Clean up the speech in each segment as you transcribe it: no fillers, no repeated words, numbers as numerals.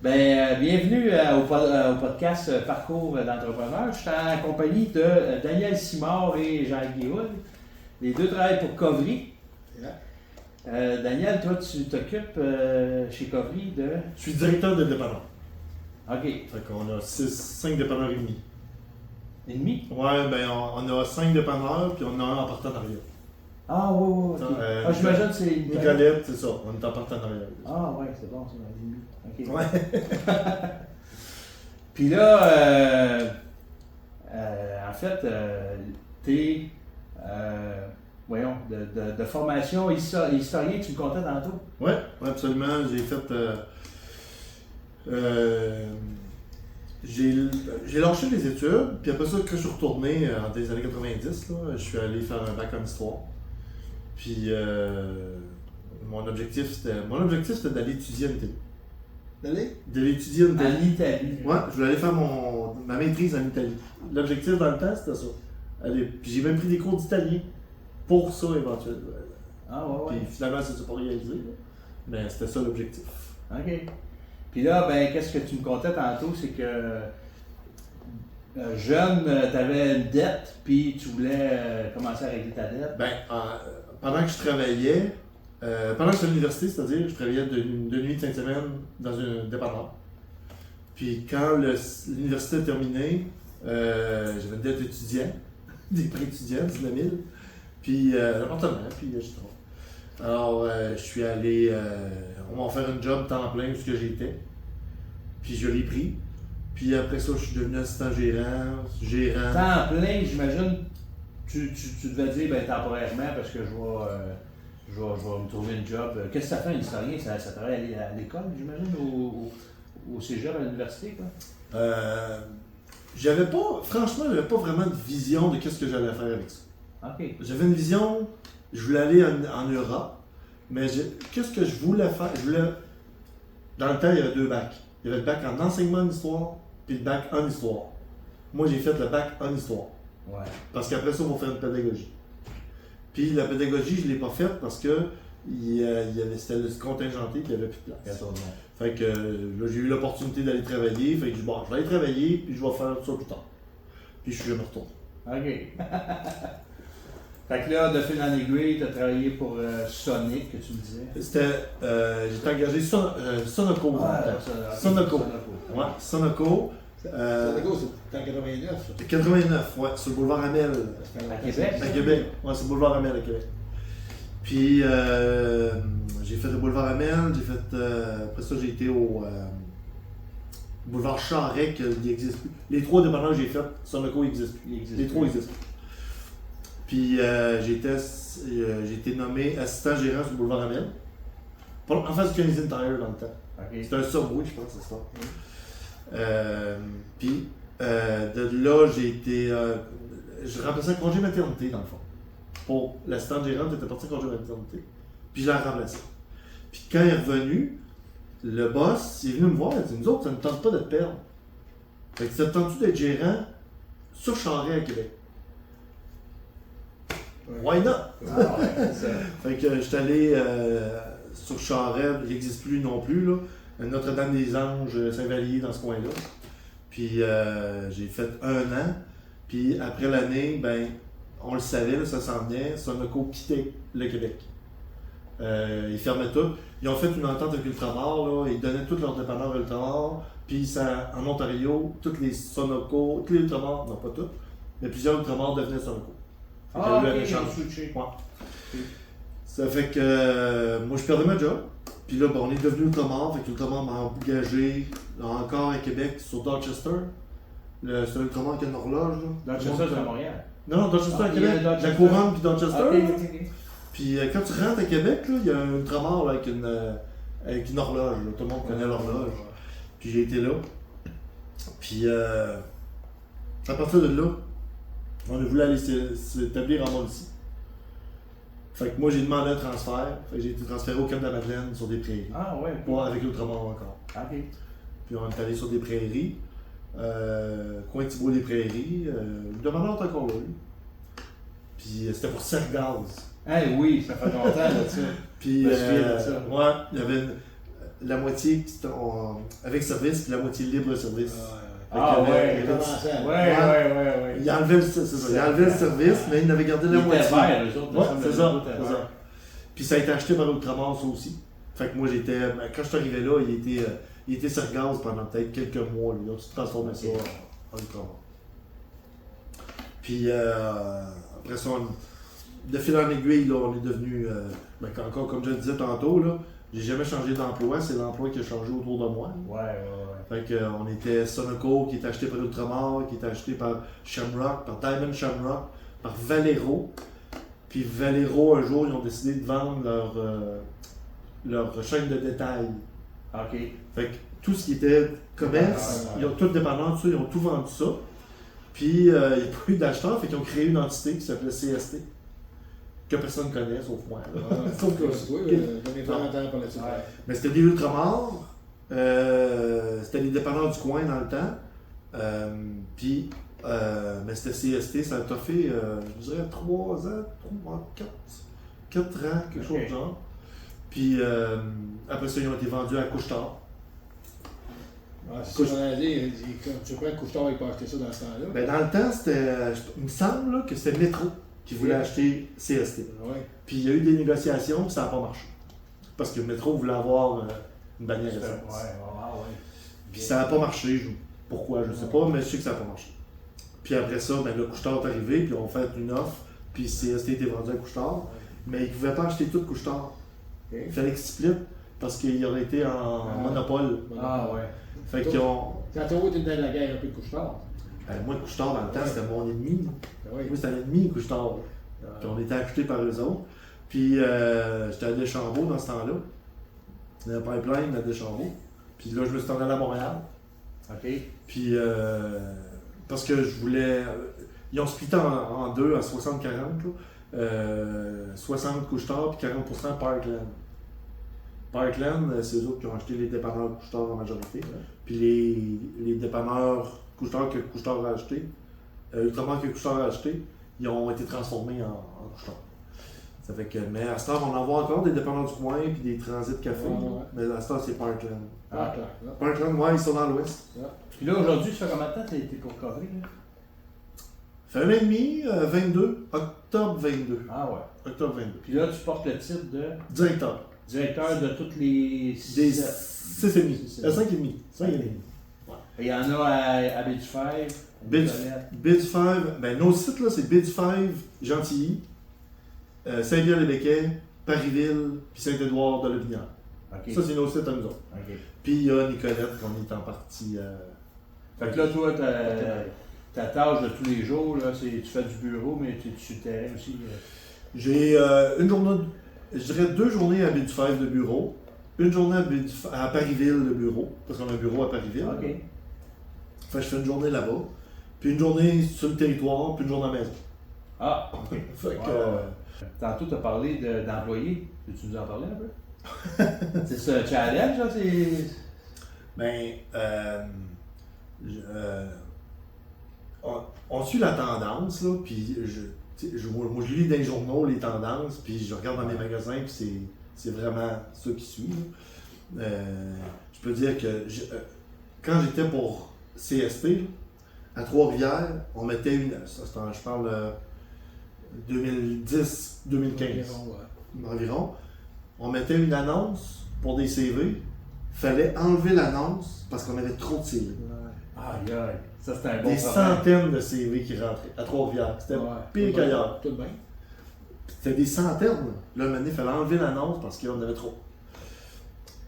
Bienvenue au podcast Parcours d'entrepreneur. Je suis en compagnie de Daniel Simard et Jean-Guy Houd. Les deux travaillent pour Covry. Daniel, toi, tu t'occupes chez Covry de... Je suis directeur de dépanneur. OK. Fait qu'on a 5 dépanneurs et demi. Et demi? Ouais, ben on a 5 dépanneurs, puis on en a un en partenariat. Ah, oui, oui, OK. J'imagine que c'est... Nicolette, c'est ça, on est en partenariat. Ah, ouais, c'est bon, c'est demi. OK. Ouais. Puis là, en fait, t'es... voyons, de formation historien, tu me contais tantôt? Ouais, absolument. J'ai fait... j'ai lâché les études, puis après ça, quand je suis retourné en des années 90, là, je suis allé faire un bac en histoire. Puis mon objectif, c'était d'aller étudier en Italie. D'aller étudier en Italie. En Italie. Ouais, je voulais aller faire ma maîtrise en Italie. L'objectif dans le temps, c'était ça. Puis j'ai même pris des cours d'italien pour ça éventuellement. Ah, ouais. Puis finalement, ça s'est pas réalisé. Là. Mais c'était ça l'objectif. OK. Puis là, qu'est-ce que tu me contais tantôt, c'est que jeune, tu avais une dette, puis tu voulais commencer à régler ta dette. Pendant que je travaillais, pendant que j'étais à l'université, c'est-à-dire, je travaillais de nuit de fin de semaine dans un dépanneur. Puis quand l'université a terminé, j'avais une dette étudiant, des prêts étudiants, 19 000, puis l'appartement, puis je trouve. Alors, je suis allé, on m'a offert un job temps plein où j'étais, puis je l'ai pris. Puis après ça, je suis devenu assistant gérant. Temps plein, j'imagine, tu devais dire temporairement parce que je vais me trouver une job. Qu'est-ce que ça fait un historien? Ça travaille à l'école, j'imagine, au cégep, à l'université, quoi? Franchement, j'avais pas vraiment de vision de qu'est-ce que j'allais faire avec ça. OK. J'avais une vision, je voulais aller en Europe, mais qu'est-ce que je voulais faire? Dans le temps, il y avait 2 bacs. Il y avait le bac en enseignement en histoire, puis le bac en histoire. Moi, j'ai fait le bac en histoire. Ouais. Parce qu'après ça, on va faire une pédagogie. Puis la pédagogie, je ne l'ai pas faite parce que c'était le contingenté qu'il n'y avait plus de place. Fait que là, j'ai eu l'opportunité d'aller travailler. Fait que je vais aller travailler, puis je vais faire ça plus tard. Puis je suis jamais retourné. OK. Fait que là, de fil en aiguille, tu as travaillé pour Sonic, que tu me disais. J'étais engagé Sonoco. Sonoco. Ouais, Sonoco. Sonoco, c'est en 89. 89, ouais, sur le boulevard Amel. À Québec? À Québec, ouais, sur le boulevard Amel à Québec. Puis j'ai fait le boulevard Amel, après ça j'ai été au boulevard Charest, qui n'existe plus. Les 3 dépanneurs que j'ai fait, Sonoco n'existe plus. Les 3 existent plus. Puis j'ai été nommé assistant gérant sur le boulevard Amel. En face du Canadian Tire dans le temps. Okay. C'était un Subway, je pense, c'est ça. Puis de là, j'ai été. Je remplaçais un congé maternité, dans le fond. Pour l'assistant gérant, était parti en congé maternité. Puis je l'ai remplacé. Puis quand il est revenu, le boss, il est venu me voir, il a dit: nous autres, ça ne tente pas de te perdre. Fait que ça te tente-tu d'être gérant sur Charest à Québec? Why not? Ah ouais, c'est ça. Fait que j'étais allé sur Charest, il n'existe plus non plus, là. Notre-Dame-des-Anges, Saint-Vallier, dans ce coin-là. Puis j'ai fait 1 an. Puis après l'année, on le savait, là, ça s'en venait, Sonoco quittait le Québec. Ils fermaient tout. Ils ont fait une entente avec Ultramar, là, ils donnaient tous leurs dépanneurs à Ultramar. Puis en Ontario, tous les Sonoco, tous les Ultramar, non pas tous, mais plusieurs Ultramar devenaient Sonoco. Ah, ok, ils ont switché. Ouais. Ça fait que moi je perdais ma job. Puis là, on est devenu Ultramar. Fait que Ultramar m'a engagé encore à Québec sur Dorchester. C'est un Ultramar qui a une horloge. Dorchester, c'est à Montréal. Non, Dorchester à Québec. La Couronne puis Dorchester. Puis quand tu rentres à Québec, il y a un Ultramar là, avec une horloge. Là. Tout le monde connaît l'horloge. Puis j'ai été là. Puis à partir de là, on a voulu aller s'établir en Mauricie. Fait que moi j'ai demandé un transfert. Fait que j'ai été transféré au Cap de la Madeleine sur des prairies. Ah ouais. Pas avec l'Ultramar encore. Ok. Puis on est allé sur des prairies. Coin Thibault des Prairies. Le demandeur est encore là. Puis c'était pour Sergaz. Eh oui, ça fait longtemps là, ça. Puis Je me souviens de ça. ouais, il y avait la moitié avec service, puis la moitié libre service. Ah ouais, ouais. Il enlevait le service, mais il avait gardé la moitié. Vert, eux autres, ouais, c'est ça. Puis ça a été acheté par Ultramar, ça aussi. Fait que moi, quand je suis arrivé là, il était sur gaz pendant peut-être quelques mois. Ils ont tout transformé ça en Ultramar. Puis après ça, de fil en aiguille, là, on est devenu, encore comme je le disais tantôt, là, j'ai jamais changé d'emploi, c'est l'emploi qui a changé autour de moi. Ouais. Fait que, on était Sonoco, qui était acheté par Ultramar, qui était acheté par Shamrock, par Diamond Shamrock, par Valero. Puis Valero, un jour, ils ont décidé de vendre leur chaîne de détail. OK. Fait que tout ce qui était commerce, ils ont tout dépendant de ça, ils ont tout vendu ça. Puis il n'y a pas eu d'acheteurs, fait qu'ils ont créé une entité qui s'appelait CST. Que personne ne connaît, sauf moi. Sauf que j'en ai pas entendu parler de ça. Mais c'était des Ultramar, c'était les dépanneurs du coin dans le temps. Puis, mais c'était CST, ça a toffé, je dirais, 3 ans, 4 ans, quelque chose de genre. Puis après ça, ils ont été vendus à Couche-Tard. C'est ce qu'on a dit, tu prends Couche-Tard, il peut acheter ça dans ce temps-là. Ben, dans le temps, il me semble là, que c'était Métro qui voulait acheter CST. Ouais. Puis il y a eu des négociations, puis ça n'a pas marché. Parce que Métro voulait avoir une bannière essence. Ouais. Puis ça n'a pas marché. Pourquoi, je ne sais pas, mais je sais que ça n'a pas marché. Puis après ça, le Couche-Tard est arrivé, puis on fait une offre, puis CST était vendu à Couche-Tard. Mais ils ne pouvaient pas acheter tout Couche-Tard. Il fallait qu'ils split parce qu'il aurait été en monopole. Ah ouais. Fait qu'ils ont. Quand tu était dans la guerre un peu de Couche-Tard. Moi, Couche-Tard, dans le temps, c'était mon ennemi. Moi, c'était un ennemi, Couche-Tard. Puis on était achetés par eux autres. Puis j'étais à Deschambault dans ce temps-là. C'était un pipeline à Deschambault. Puis là, je me suis en allé à Montréal. OK. Puis parce que je voulais. Ils ont splitté en deux à 60-40. 60 Couche-Tard puis 40% Parkland. Parkland, c'est eux autres qui ont acheté les dépanneurs Couche-Tard en majorité. Puis les dépanneurs Couche-Tard que Couche-Tard a acheté, Ultramar que Couche-Tard a acheté, ils ont été transformés en Couche-Tard. Ça fait que, mais à ce temps, on en voit encore des dépanneurs du coin puis des transits café. Mais à ce temps, c'est Parkland. Parkland, ouais, ils sont dans l'ouest. Puis là, aujourd'hui, ça fait combien de temps que tu as été pour couvrir? Ça fait un an et demi, 22, octobre 22. Ah ouais. Octobre 22. Puis là, tu portes le titre de directeur. Directeur de toutes les. Des 6,5. 5,5. 5,5. Il y en a à Bidfire. Bidfire, ben nos sites là, c'est Bidfire, Gentilly, Saint-Pierre-les-Béquets, Parisville, puis Saint-Édouard de Lobinière. Okay. Ça, c'est nos sites à nous autres. Okay. Puis il y a Nicolette, qu'on est en partie. Fait que là, toi, ta tâche de tous les jours, là, c'est tu fais du bureau, mais tu es sur le terrain aussi. J'ai une journée, je dirais 2 journées à Bidfire de bureau, une journée à Parisville de bureau, parce qu'on a un bureau à Parisville. OK. Fait que je fais une journée là-bas, puis une journée sur le territoire, puis une journée à la maison. Ah, OK. Fait que, tantôt, tu as parlé d'employés. Peux-tu nous en parler un peu? C'est ça, un challenge, ça? Ben, on suit la tendance, là, puis moi, je lis dans les journaux les tendances, puis je regarde dans mes magasins, puis c'est vraiment ça qui suit. Je peux dire que quand j'étais pour CST, à Trois-Rivières, on mettait je parle 2010-2015 environ, on mettait une annonce pour des CV, fallait enlever l'annonce parce qu'on avait trop de CV. Aïe, aïe. Ça, c'était un bon des problème. centaines de CV qui rentraient à Trois-Rivières. C'était pire qu'ailleurs. Tout bien. C'était des centaines. Là, maintenant, il fallait enlever l'annonce parce qu'on en avait trop.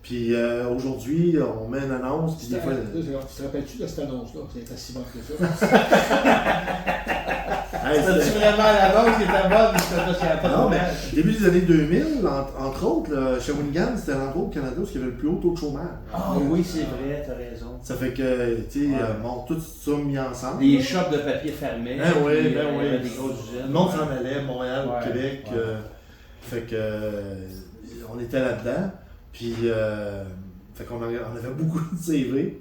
Puis aujourd'hui, on met une annonce. Puis des fois. Tu te rappelles-tu de cette annonce-là? C'est si bon que ça. C'était vraiment l'annonce qui était bonne, c'était pas non, mais début des années 2000, entre autres, Shawinigan, c'était l'endroit au Canada où il y avait le plus haut taux de chômage. Ah oui, c'est vrai, t'as raison. Ça fait que, tu sais, tout ça mis ensemble. Les shops de papier fermés. Ben oui. Des grosses usines. Le monde s'en allait, Montréal, Québec. Fait que, on était là-dedans. Puis, fait qu'on avait beaucoup de CV.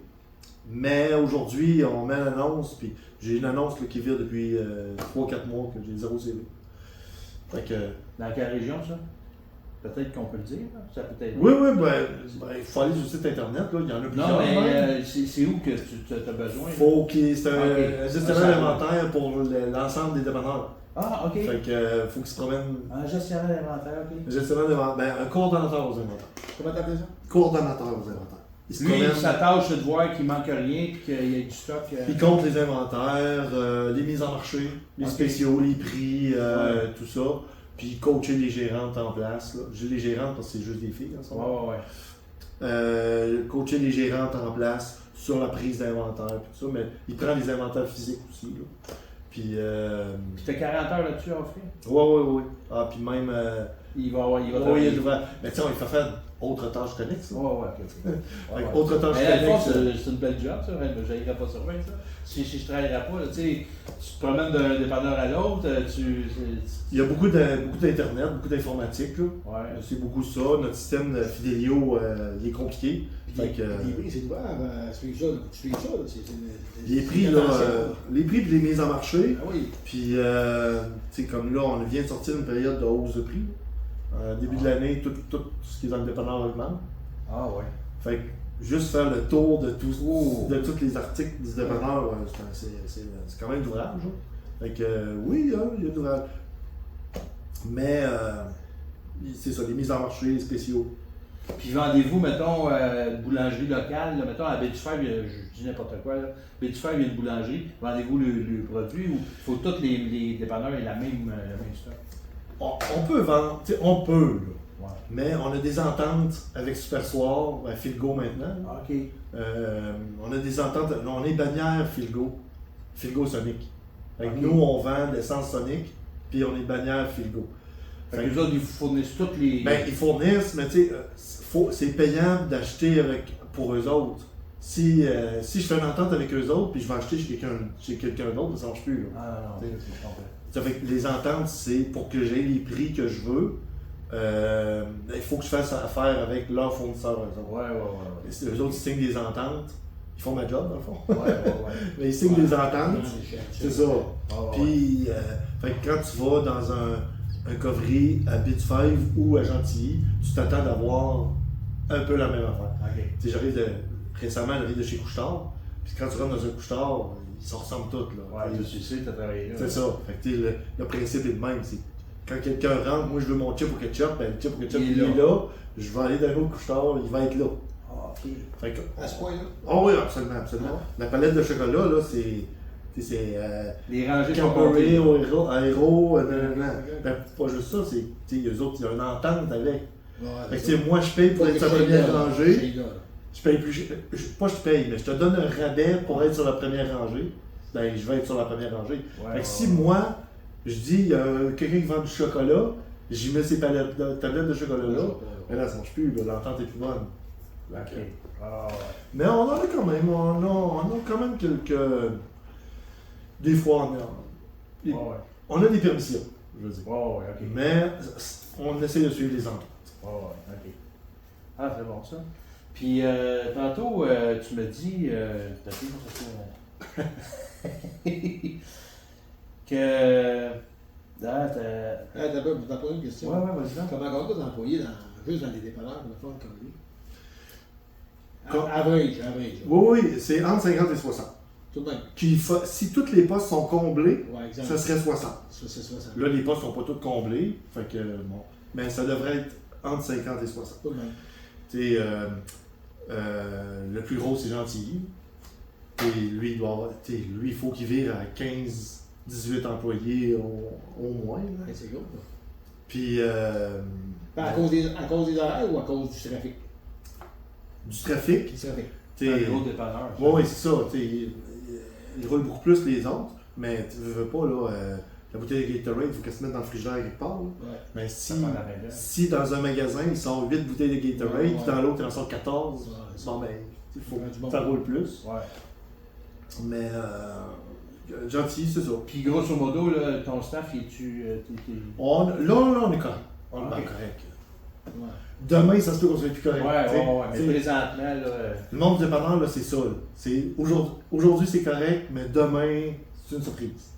Mais aujourd'hui, on met l'annonce, puis j'ai une annonce là, qui vire depuis 3-4 mois que j'ai 0 CV. Fait que, dans quelle région, ça? Peut-être qu'on peut le dire. Là. Ça peut être. Oui, il faut aller sur le site internet, là, il y en a plusieurs. Non, mais même. c'est où que tu as besoin? Faut c'est un Ok. gestionnaire d'inventaire pour l'ensemble des dépanneurs. Ah, ok. Fait que faut qu'il se promène. Un gestionnaire d'inventaire, ok. Un gestionnaire d'inventaire, un coordonnateur aux inventaires. Comment t'appelles ça? Coordonnateur aux inventaires. Il se Lui, promène, sa tâche, c'est de voir qu'il manque rien et qu'il y ait du stock. il compte les inventaires, les mises en marché, les Ok. spéciaux, les prix, Ouais. tout ça. Puis coacher les gérantes en place. Là. J'ai les gérantes parce que c'est juste des filles en ce moment. Ouais. Coacher les gérantes en place sur la prise d'inventaire, tout ça, mais il prend les inventaires physiques aussi. Là. Puis, Puis t'as 40 heures là-dessus à offrir? ouais. Ah, puis même, Il va avoir. Il va il travailler. est ouvert. Mais tu sais, on lui fait faire autre tâche connexes. Ouais, ok. Fait que autre tâche Mais à la fois, connexes. c'est une belle job, ça. Je n'irais pas sur bien, ça. Si je ne travaillerais pas, là, tu sais, tu te promènes d'un dépanneur à l'autre, Il y a beaucoup d'Internet, beaucoup d'informatique. Là. Ouais. C'est beaucoup ça. Notre système de Fidelio, il est compliqué. Fait que, Les prix, c'est ouvert. Suivre ça, tu suis ça. Là. les prix, là, les prix et les mises en marché. Ah oui. Puis, tu sais, comme là, on vient de sortir une période de hausse de prix. Début de l'année, tout ce qui est dans le dépanneur augmente. Ah, ouais. Fait que juste faire le tour de tous les articles du dépanneur, c'est quand même d'ouvrage. Hein. Fait que, oui, il y a d'ouvrage. Mais, c'est ça, les mises en marché spéciaux. Puis vendez-vous, mettons, boulangerie locale, là, mettons à Baie-du-Fer, je dis n'importe quoi, là. Baie-du-Fer, il y a une boulangerie, vendez-vous le produit ou il faut tous les dépanneurs aient le même stock? On peut vendre, tu sais, on peut, là. Ouais. Mais on a des ententes avec Super Soir, Filgo maintenant. Ah, ok. On a des ententes, on est bannière Filgo Sonic. Fait que Ok. nous, on vend l'essence Sonic, puis on est bannière Filgo. Fait que les autres, ils vous fournissent toutes les. Ben, ils fournissent, mais tu sais, c'est payant d'acheter pour eux autres. Si je fais une entente avec eux autres, puis je vais acheter chez quelqu'un d'autre, ça ne marche plus. Là. Ah, non, T'sais. je comprends. Ça fait que les ententes, c'est pour que j'ai les prix que je veux. Il faut que je fasse affaire avec leur fournisseur. Eux autres. Ouais. Et eux autres, ils signent des ententes. Ils font ma job, dans le fond. Ouais. Mais ils signent des ententes. C'est ça. Ah, ouais. Puis, fait que quand tu vas dans un coffret à Baie-du-Fer ou à Gentilly, tu t'attends d'avoir un peu la même affaire. Ok. Tu sais, récemment, j'arrive de chez Couche-Tard, puis quand tu rentres dans un Couche-Tard, ils se ressemblent tous. Là. Ouais, tu sais, t'as travaillé là. C'est ça. Fait que, tu sais, le principe est le même. C'est quand quelqu'un rentre, moi je veux mon chip au ketchup, ben le chip au ketchup Il est il est là. Je vais aller dans un autre Couche-Tard, il va être là. Ah, ok. Fait que, À ce point-là. oh oui, absolument. Ah. La palette de chocolat, là, c'est Les rangées sont Cadbury, comptées. Aéro, Ok. ben, pas juste ça, c'est, tu sais, eux autres, il y a une entente avec. Ouais, Fait que, c'est tu sais, moi, je paye pour Pas être sur la que première chez là, rangée. chez là. Je paye plus. Pas je paye, mais je te donne un rabais pour être sur la première rangée. Ben, je vais être sur la première rangée. Ouais, Fait que si moi, je dis, il y a quelqu'un qui vend du chocolat, j'y mets ces tablettes de chocolat-là, mais là, ça marche plus, là, l'entente est plus bonne. Ok. Ah, ouais. Mais on en a quand même, on a quand même quelques. Des fois, Ouais. on a des permissions, je veux dire. Ouais, ok. Mais on essaie de suivre les ententes. Ouais, ok. Ah, c'est bon ça. Puis, tantôt, tu me dis, t'as dit, que. Ah, D'abord, je t'en pose une question. Ouais, vas-y donc. Comment on peut employer juste dans les dépanneurs, de fond, comme lui? Comme- Average. Oui, c'est entre 50 et 60. Tout de même. Si tous les postes sont comblés, Ouais, exemple. ça serait 60. Ça, c'est 60. Là, les postes sont pas tous comblés, fait que bon. Mais ça devrait être entre 50 et 60. Tout de même. Tu sais, le plus gros, c'est Gentilly. Et lui, il faut qu'il vire à 15-18 employés au moins. Là. Et c'est gros, là. Puis, À cause des horaires ou à cause du trafic? du trafic. Du trafic. tu sais, Un gros dépanneur. Oui, c'est ça. Tu sais, il roule beaucoup plus que les autres, mais tu veux pas, là, la bouteille de Gatorade, il faut qu'elle se mette dans le frigidaire quelque part. Là. Ouais. Mais Ça prend la main-d'œuvre. si dans un magasin, il sort 8 bouteilles de Gatorade, Ouais. puis dans l'autre, il en sort 14, Ouais, bon, ben, il faut Ouais, du bon. que ça roule plus. Ouais. Mais, gentil, c'est ça. Puis, grosso modo, là, ton staff, es-tu. Là, on est correct. On est Ok. correct. Ouais. Demain, ça se peut qu'on soit plus correct. Ouais, t'sais. mais T'sais, présentement, là. le monde du dépanneur, là, c'est ça. Là. C'est aujourd'hui, c'est correct, mais demain, c'est une surprise.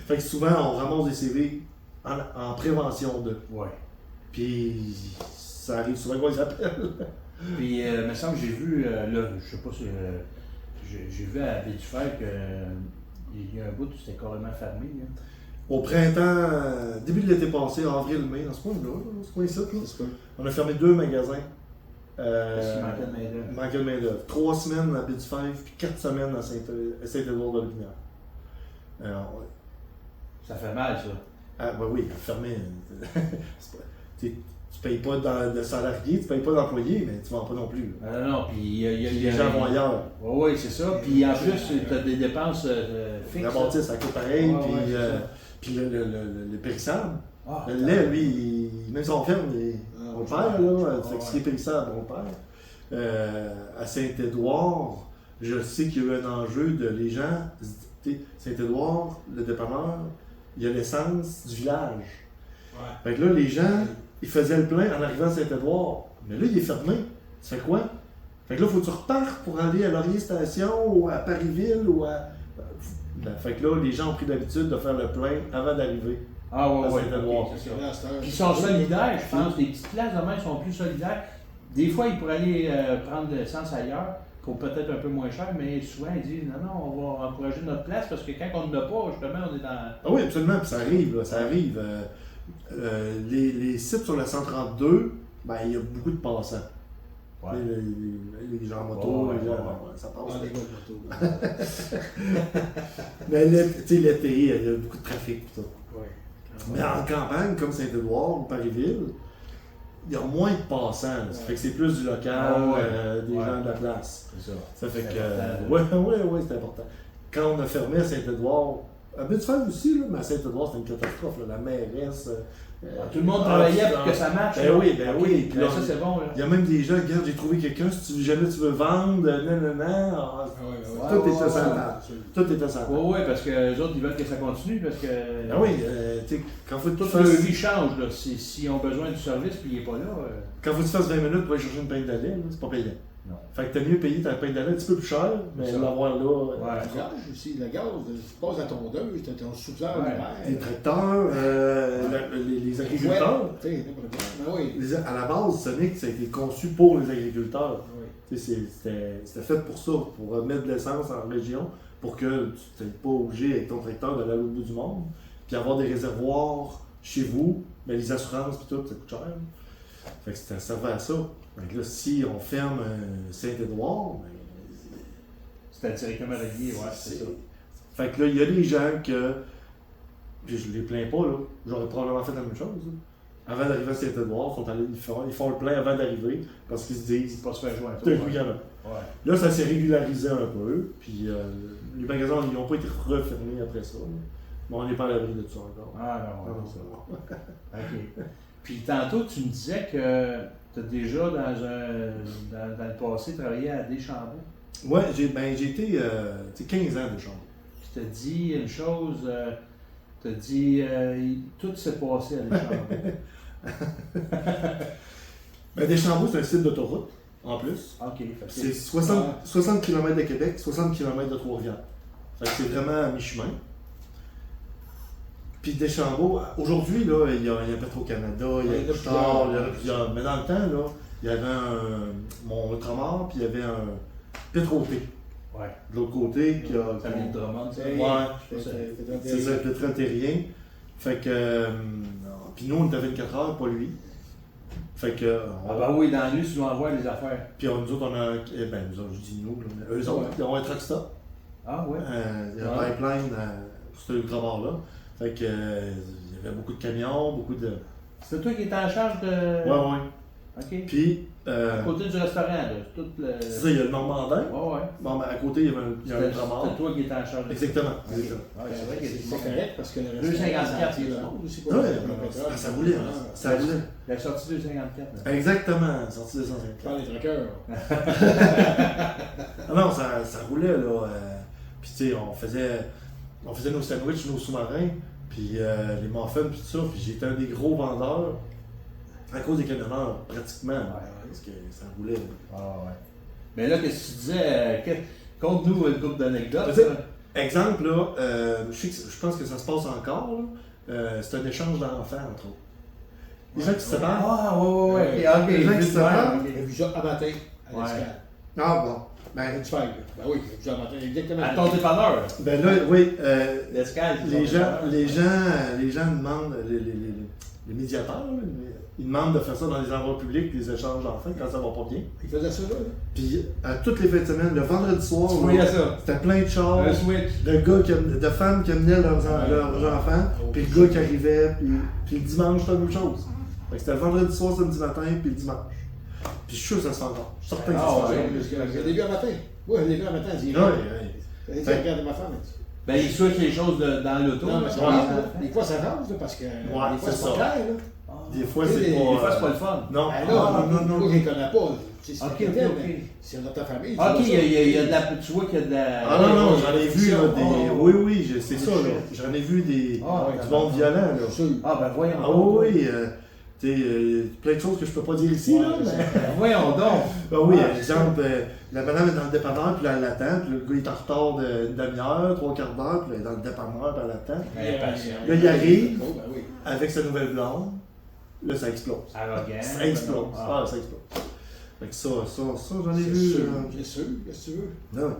Fait que souvent, on ramasse des CV en prévention de. Ouais. Puis ça arrive souvent qu'on les appelle. Puis, il me semble que j'ai vu, là, je sais pas si. J'ai vu à Baie du Fer que il y a un bout où c'était carrément fermé. Là. Au printemps, début de l'été passé, avril-mai, dans ce coin-là, dans ce coin-ci, là, on a fermé 2 magasins. Parce qu'il manquait de main-d'œuvre. Il manquait de main-d'œuvre. 3 semaines à Baie-du-Fèvre, puis 4 semaines à Saint-Édouard-de-Lubinière. Ça fait mal, ça. Ah, ben oui, fermé. Tu payes pas de salarié, tu payes pas d'employé, mais tu vends pas non plus. Non, puis il y a les gens vont ailleurs. Oui, c'est ça. Puis en plus, tu as des dépenses fixes. La bâtisse, ça coûte pareil, puis le périssable. Le lait, lui, même si on ferme, on le perd, là. Fait que ce qui est périssable, on le perd. À Saint-Édouard, je sais qu'il y a eu un enjeu de les gens. Saint-Édouard, le dépanneur, il y a l'essence du village. Fait que là, les gens, ils faisaient le plein en arrivant à Saint-Édouard. Mais là, il est fermé. Tu fais quoi? Fait que là, il faut que tu repartes pour aller à Laurier Station ou à Parisville ou à. Fait que là, les gens ont pris l'habitude de faire le plein avant d'arriver. Ah ouais, à Saint-Édouard. Okay, puis ils sont solidaires, je pense. Les petites places de même sont plus solidaires. Des fois, ils pourraient aller prendre de l'essence ailleurs pour peut-être un peu moins cher, mais souvent ils disent non, on va encourager notre place parce que quand on ne l'a pas, justement, on est dans. Ah oui, absolument, puis ça arrive, là, ça arrive. Les sites sur la 132, ben, il y a beaucoup de passants. Ouais. Les gens en moto, les gens, ça passe. Les gars de moto. Mais l'été, il y a beaucoup de trafic. Tout. Ouais. Mais en campagne, comme Saint-Édouard ou Parisville, il y a moins de passants. Ça fait que c'est plus du local, des gens de la place. C'est ça. Ça fait que. Oui, c'est important. Quand on a fermé à Saint-Édouard, à Baie-du-Fèvre aussi, là, mais à Saint-Édouard, c'était une catastrophe. Là. La mairesse. Tout le monde travaillait pour que ça marche. Ben oui, ben oui. Puis là, ça, c'est bon. Il y a même des gens, regarde, j'ai trouvé quelqu'un, si jamais tu veux vendre, non. Tout est essentiel. Tout est essentiel. Oui, parce que les autres, ils veulent que ça continue. Parce que. Ben oui, tu sais, quand faut toute leur vie change. Là. Si on a besoin du service puis il n'est pas là. Quand faut que tu fasses 20 minutes pour aller chercher une pinte de lait, c'est pas payant. Non. Fait que t'as mieux payé ta pinte de lait un petit peu plus cher, mais l'avoir là. Le gaz aussi, le gaz, tu passes à tondeuse, t'as ton souffleur les tracteurs, les agriculteurs. À la base, Sonic, ça a été conçu pour les agriculteurs. C'était fait pour ça, pour mettre de l'essence en région, pour que tu n'es pas obligé avec ton tracteur d'aller à l'autre bout du monde, puis avoir des réservoirs chez vous, mais les assurances et tout, ça coûte cher. Fait que ça servait à ça. Donc là, si on ferme Saint-Édouard, c'était directement relié, c'est ça. Fait que là, il y a des gens que. Puis je les plains pas, là. J'aurais probablement fait la même chose. Là. Avant d'arriver à Saint-Édouard, ils font le plein avant d'arriver parce qu'ils se disent. Pas se faire joindre. Il y en a. Là, ça s'est régularisé un peu. Puis les magasins n'ont pas été refermés après ça. Là. Mais on n'est pas à l'abri de ça encore. Ah non, c'est ça. OK. Puis tantôt, tu me disais que tu as déjà, dans le passé, travaillé à Deschambault. Oui, j'ai été 15 ans à Deschambault. Puis tu as dit une chose, tu as dit tout s'est passé à Deschambault. Deschambault, c'est un site d'autoroute, en plus. OK. C'est 60 km de Québec, 60 km de Trois-Rivières. C'est vraiment à mi-chemin. Puis Deschambault, aujourd'hui, là, il y a Petro-Canada, il y a Couche-Tard, il y en a plusieurs. Mais dans le temps, là, il y avait mon Ultramar, puis il y avait un Petro-T. Ouais. De l'autre côté, qui a. Ça vient de Drummond, ça. Ouais. C'est ça, Pétro-Terrien. Fait que. Puis nous, on était à 24 heures, pas lui. Fait que. Oui, dans lui, tu dois envoyer les affaires. Puis nous autres, on a. Nous autres, je dis nous, là, eux autres, ils ont un truck stop. Ah ouais. Il y a un pipeline pour ce Ultramar-là. Fait que, il y avait beaucoup de camions, beaucoup de. C'est toi qui étais en charge de. Ouais. OK. Puis. À côté du restaurant, là. C'est ça, il y a le Normandin. Ouais. Bon, ben, à côté, il y avait un Ultramar. C'est toi qui étais en charge de ça. Exactement. Okay. C'est vrai que c'est correct parce que le 254, c'est le monde aussi. Ça roulait. Ça roulait. La sortie 254. Là. Exactement, sortie 254. Par les traqueurs. Non, ça roulait, là. Puis, tu sais, on faisait nos sandwichs, nos sous-marins, puis les muffins, puis tout ça. Puis j'étais un des gros vendeurs à cause des camionneurs, pratiquement. Parce que ça roulait. Mais là, qu'est-ce que tu disais? Conte-nous une couple d'anecdotes. Exemple, là, je pense que ça se passe encore. C'est un échange d'enfants, entre autres. Les gens qui se séparent. Ah, ouais. Ok, Les gens qui se séparent. J'ai vu ça à matin, à Ouais. l'escale. Ah bon. Ben, du faire, là. Ben oui, j'ai vu ça à matin, exactement. À ton dépanneur. Ben là, oui, L'escale. les gens demandent, les médiateurs, là, ils demandent de faire ça dans les endroits publics, les échanges d'enfants, quand ça va pas bien. Il faisait ça là. Puis à toutes les fins de semaine, le vendredi soir, Tu là, voyais ça. c'était plein de chars, Un switch. de femmes qui amenaient leurs enfants, puis le gars qui arrivait, puis le dimanche, c'était la même chose. Fait que c'était le vendredi soir, samedi matin, puis le dimanche. Puis je suis sûr que ça se fait encore. Je suis certain que ça se fait encore. J'ai début à matin. Oui, j'ai début à matin. J'ai Ouais. regardé ma femme. Ben, il switch les choses dans l'auto. Non, mais ça Ouais. rase, là. Des fois, ça rase, là, parce que. Des fois, c'est c'est pas ça. clair, là. Des fois, Tu sais, c'est des pas. Des fois, c'est pas le fun. Non, Ben là, non. moi, je les connais pas. Tu sais, c'est Ok, quelqu'un, ok. mais c'est dans ta famille. Ok, tu vois ça. il y a de la. Tu vois qu'il y a de la. Ah non, j'en ai vu là, des. Oh. Oui, c'est ça, là. J'en ai vu des. Ah, Du monde violent, là. Je suis sûr. Ah, ben voyons. Ah donc. oui, tu sais, plein de choses que je peux pas dire ici, là. Ouais, mais- Ben voyons donc. Ah oui, Ah, exemple, la madame est dans le dépanneur, puis là, elle l'attend, puis le gars il est en retard d'une demi-heure, 3/4 d'heure, puis là, elle est dans le dépanneur, puis elle l'attend. Là, il arrive. Ben oui. Avec sa nouvelle blonde, là, ça explose. Arrogant. Ça explose. Ah. Ah, ça explose. Fait que ça, j'en ai C'est vu. sûr, c'est sûr, qu'est-ce que tu veux? Non.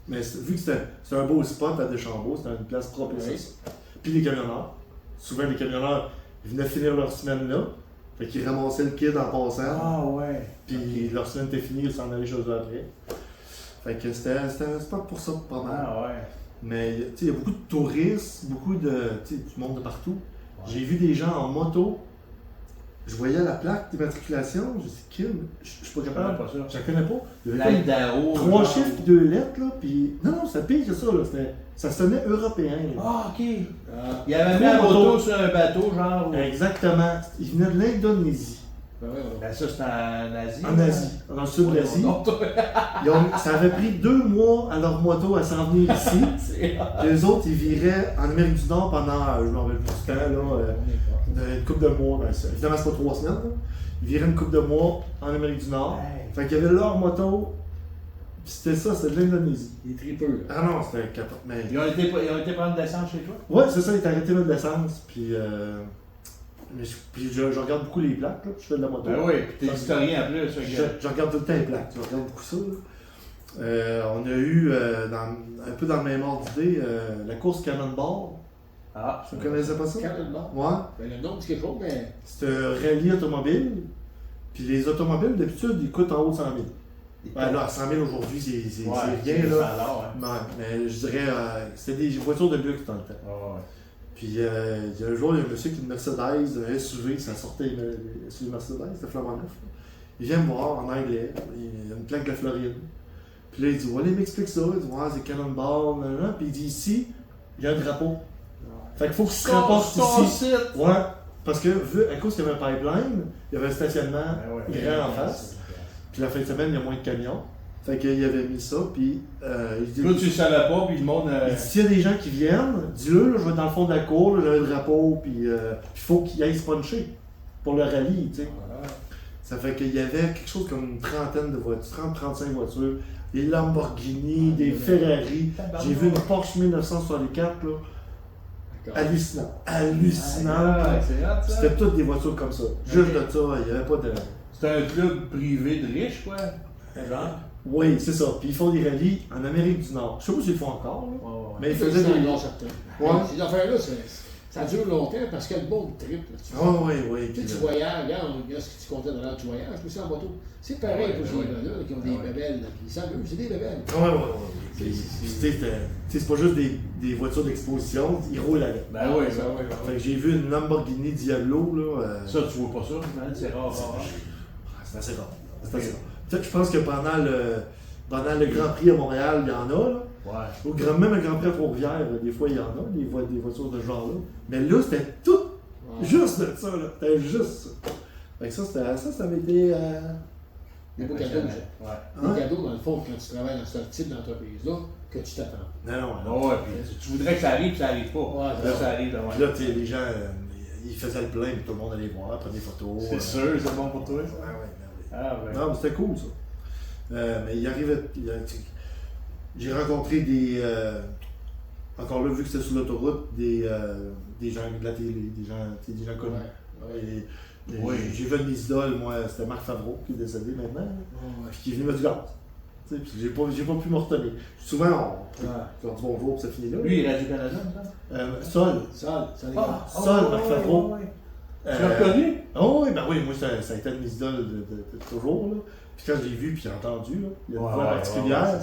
Mais vu que c'était un beau spot à Deschambault, c'était une place propice à Oui. ça. Puis les camionneurs. Souvent, les camionneurs, ils venaient finir leur semaine là. Fait qu'ils ramassaient le kid en passant. Ah, ouais. Puis leur semaine était finie, ils s'en allaient chez eux après. Fait que c'était un spot pour ça, pas mal. Ah, ouais. Mais tu sais, il y a beaucoup de touristes, beaucoup de. Tu sais, du monde de partout. J'ai vu des gens en moto. Je voyais la plaque d'immatriculation. Je dis, Kim, je suis pas Je connais capable. pas ça. Je la connais pas. Il y avait La comme Idaho. 3 genre. chiffres, 2 lettres, là. Puis. Non, c'était pire que ça, là. Ça sonnait européen. Là. Ah, ok. Ah, Il avait mis la Trois moto motos. sur un bateau, genre. Exactement. Il venait de l'Indonésie. ben oui, Ben, ça, c'est en Asie. En Asie. Dans le sud de l'Asie. Ça avait pris 2 mois à leur moto à s'en venir ici. C'est. Les autres, ils viraient en Amérique du Nord pendant, je m'en rappelle plus du temps, là, une couple de mois. Ben, évidemment, c'est pas 3 semaines. Là. Ils viraient une couple de mois en Amérique du Nord. Hey. Fait qu'il y avait leur moto, puis c'était ça, c'était de l'Indonésie. Il est tripeux, là. Ah non, c'était 4 mais... Ils ont été prendre de l'essence chez toi? Ouais, c'est ça, il est arrêté de mettre de l'essence, puis... je regarde beaucoup les plaques, là, je fais de la moto. Ben oui, puis t'es historien en plus. fait que- Je regarde tout le temps les plaques, je regarde beaucoup ça. Là. On a eu, un peu dans le même ordre d'idée, la course Cannonball. Ah, Vous connaissez pas ça? Cannonball. Ouais. Ben, le nom, c'est quelque chose, mais. C'est un rallye automobile. Puis les automobiles, d'habitude, ils coûtent en haut de 100 000. Ben là, 100 000 aujourd'hui, c'est rien, là. Ouais, mais je dirais, c'était des voitures de luxe dans le temps. Ouais. Puis il y a un jour, il y a un monsieur qui a une Mercedes, un SUV, ça sortait une SUV Mercedes, c'était flambant neuf. Il vient me voir en anglais, il a une plaque de la Floride. Puis là, il dit, ouais, il m'explique ça. Il dit, ouais, c'est Cannonball, nanana. Puis il dit, ici, il y a un drapeau. Fait qu'il faut qu'il se rapporte ici. Ouais, parce que, à cause qu'il y avait un pipeline, il y avait un stationnement grand en face. Puis la fin de semaine, il y a moins de camions. Fait qu'il avait mis ça, puis il dit... Là, tu le savais pas, puis le monde. Il dit, s'il y a des gens qui viennent, dis-le, là, je vais être dans le fond de la cour, là, j'ai un drapeau, puis il faut qu'ils aillent se puncher pour le rallye, tu sais. Ça fait qu'il y avait quelque chose comme une trentaine de voitures, 30-35 voitures, des Lamborghini, des Ferrari. J'ai vu une Porsche 1964, là. Hallucinant. Hallucinant. Ah, c'est hot, ça. C'était toutes des voitures comme ça. Juste de ça, il n'y avait pas de... C'est un club privé de riches, quoi. Genre. Oui, c'est ça. Puis ils font des rallyes en Amérique du Nord. Je sais pas s'ils le font encore, là. Mais ils faisaient des... Non, certain. Ouais. Ces affaires-là, ça dure longtemps parce que le monde triple. Ah oui. Tu sais, tu voyages, regarde ce que tu comptais dans l'heure, tu voyages, aussi en moto. C'est pareil pour ces gars-là qui ont des bébelles, qui s'amusent, c'est des bébelles. Ouais. Puis, c'est pas juste des voitures d'exposition, ils roulent avec. Ben oui. Fait que j'ai vu une Lamborghini Diablo, là. Ça, tu vois pas ça, man, c'est rare. C'est assez rare. C'est assez rare. Peut-être, je pense que pendant le Grand Prix à Montréal, il y en a, là. Ouais. Même le Grand Prix à Trois-Rivières, des fois, il y en a, des voitures de ce genre-là. Mais là, c'était tout juste de ça, là. C'était juste ça. Fait que ça avait été... Des beaux cadeaux, Ouais. des cadeaux, dans le fond, quand tu travailles dans ce type d'entreprise-là, que tu t'attends. Non. Ouais, puis tu voudrais que ça arrive, puis ça arrive pas. Ouais, Là, ça arrive, là, Puis là, tu sais, les gens, ils faisaient le plein, puis tout le monde allait voir, prenait des photos. C'est sûr, c'est bon pour toi. Ouais. Ah, ouais. Non, mais c'était cool, ça. Mais il arrivait... J'ai rencontré des... encore là, vu que c'était sur l'autoroute, des gens de la télé, des gens connus. Ouais. Et Oui. J'ai vu un de mes idoles, moi, c'était Marc Favreau, qui est décédé maintenant, puis qui est venu mettre du gaz. Tu sais, puis j'ai pas pu me retenir. Souvent, on dit bonjour, puis ça finit là. Lui, il est Radio-Canada, ça? Sol. Ça, Marc Favreau. Tu l'as reconnu? Oh oui, ben oui, moi, ça a été un de mes idoles de toujours, là. Puis quand je l'ai vu, puis j'ai entendu, là, il y a une voix particulière.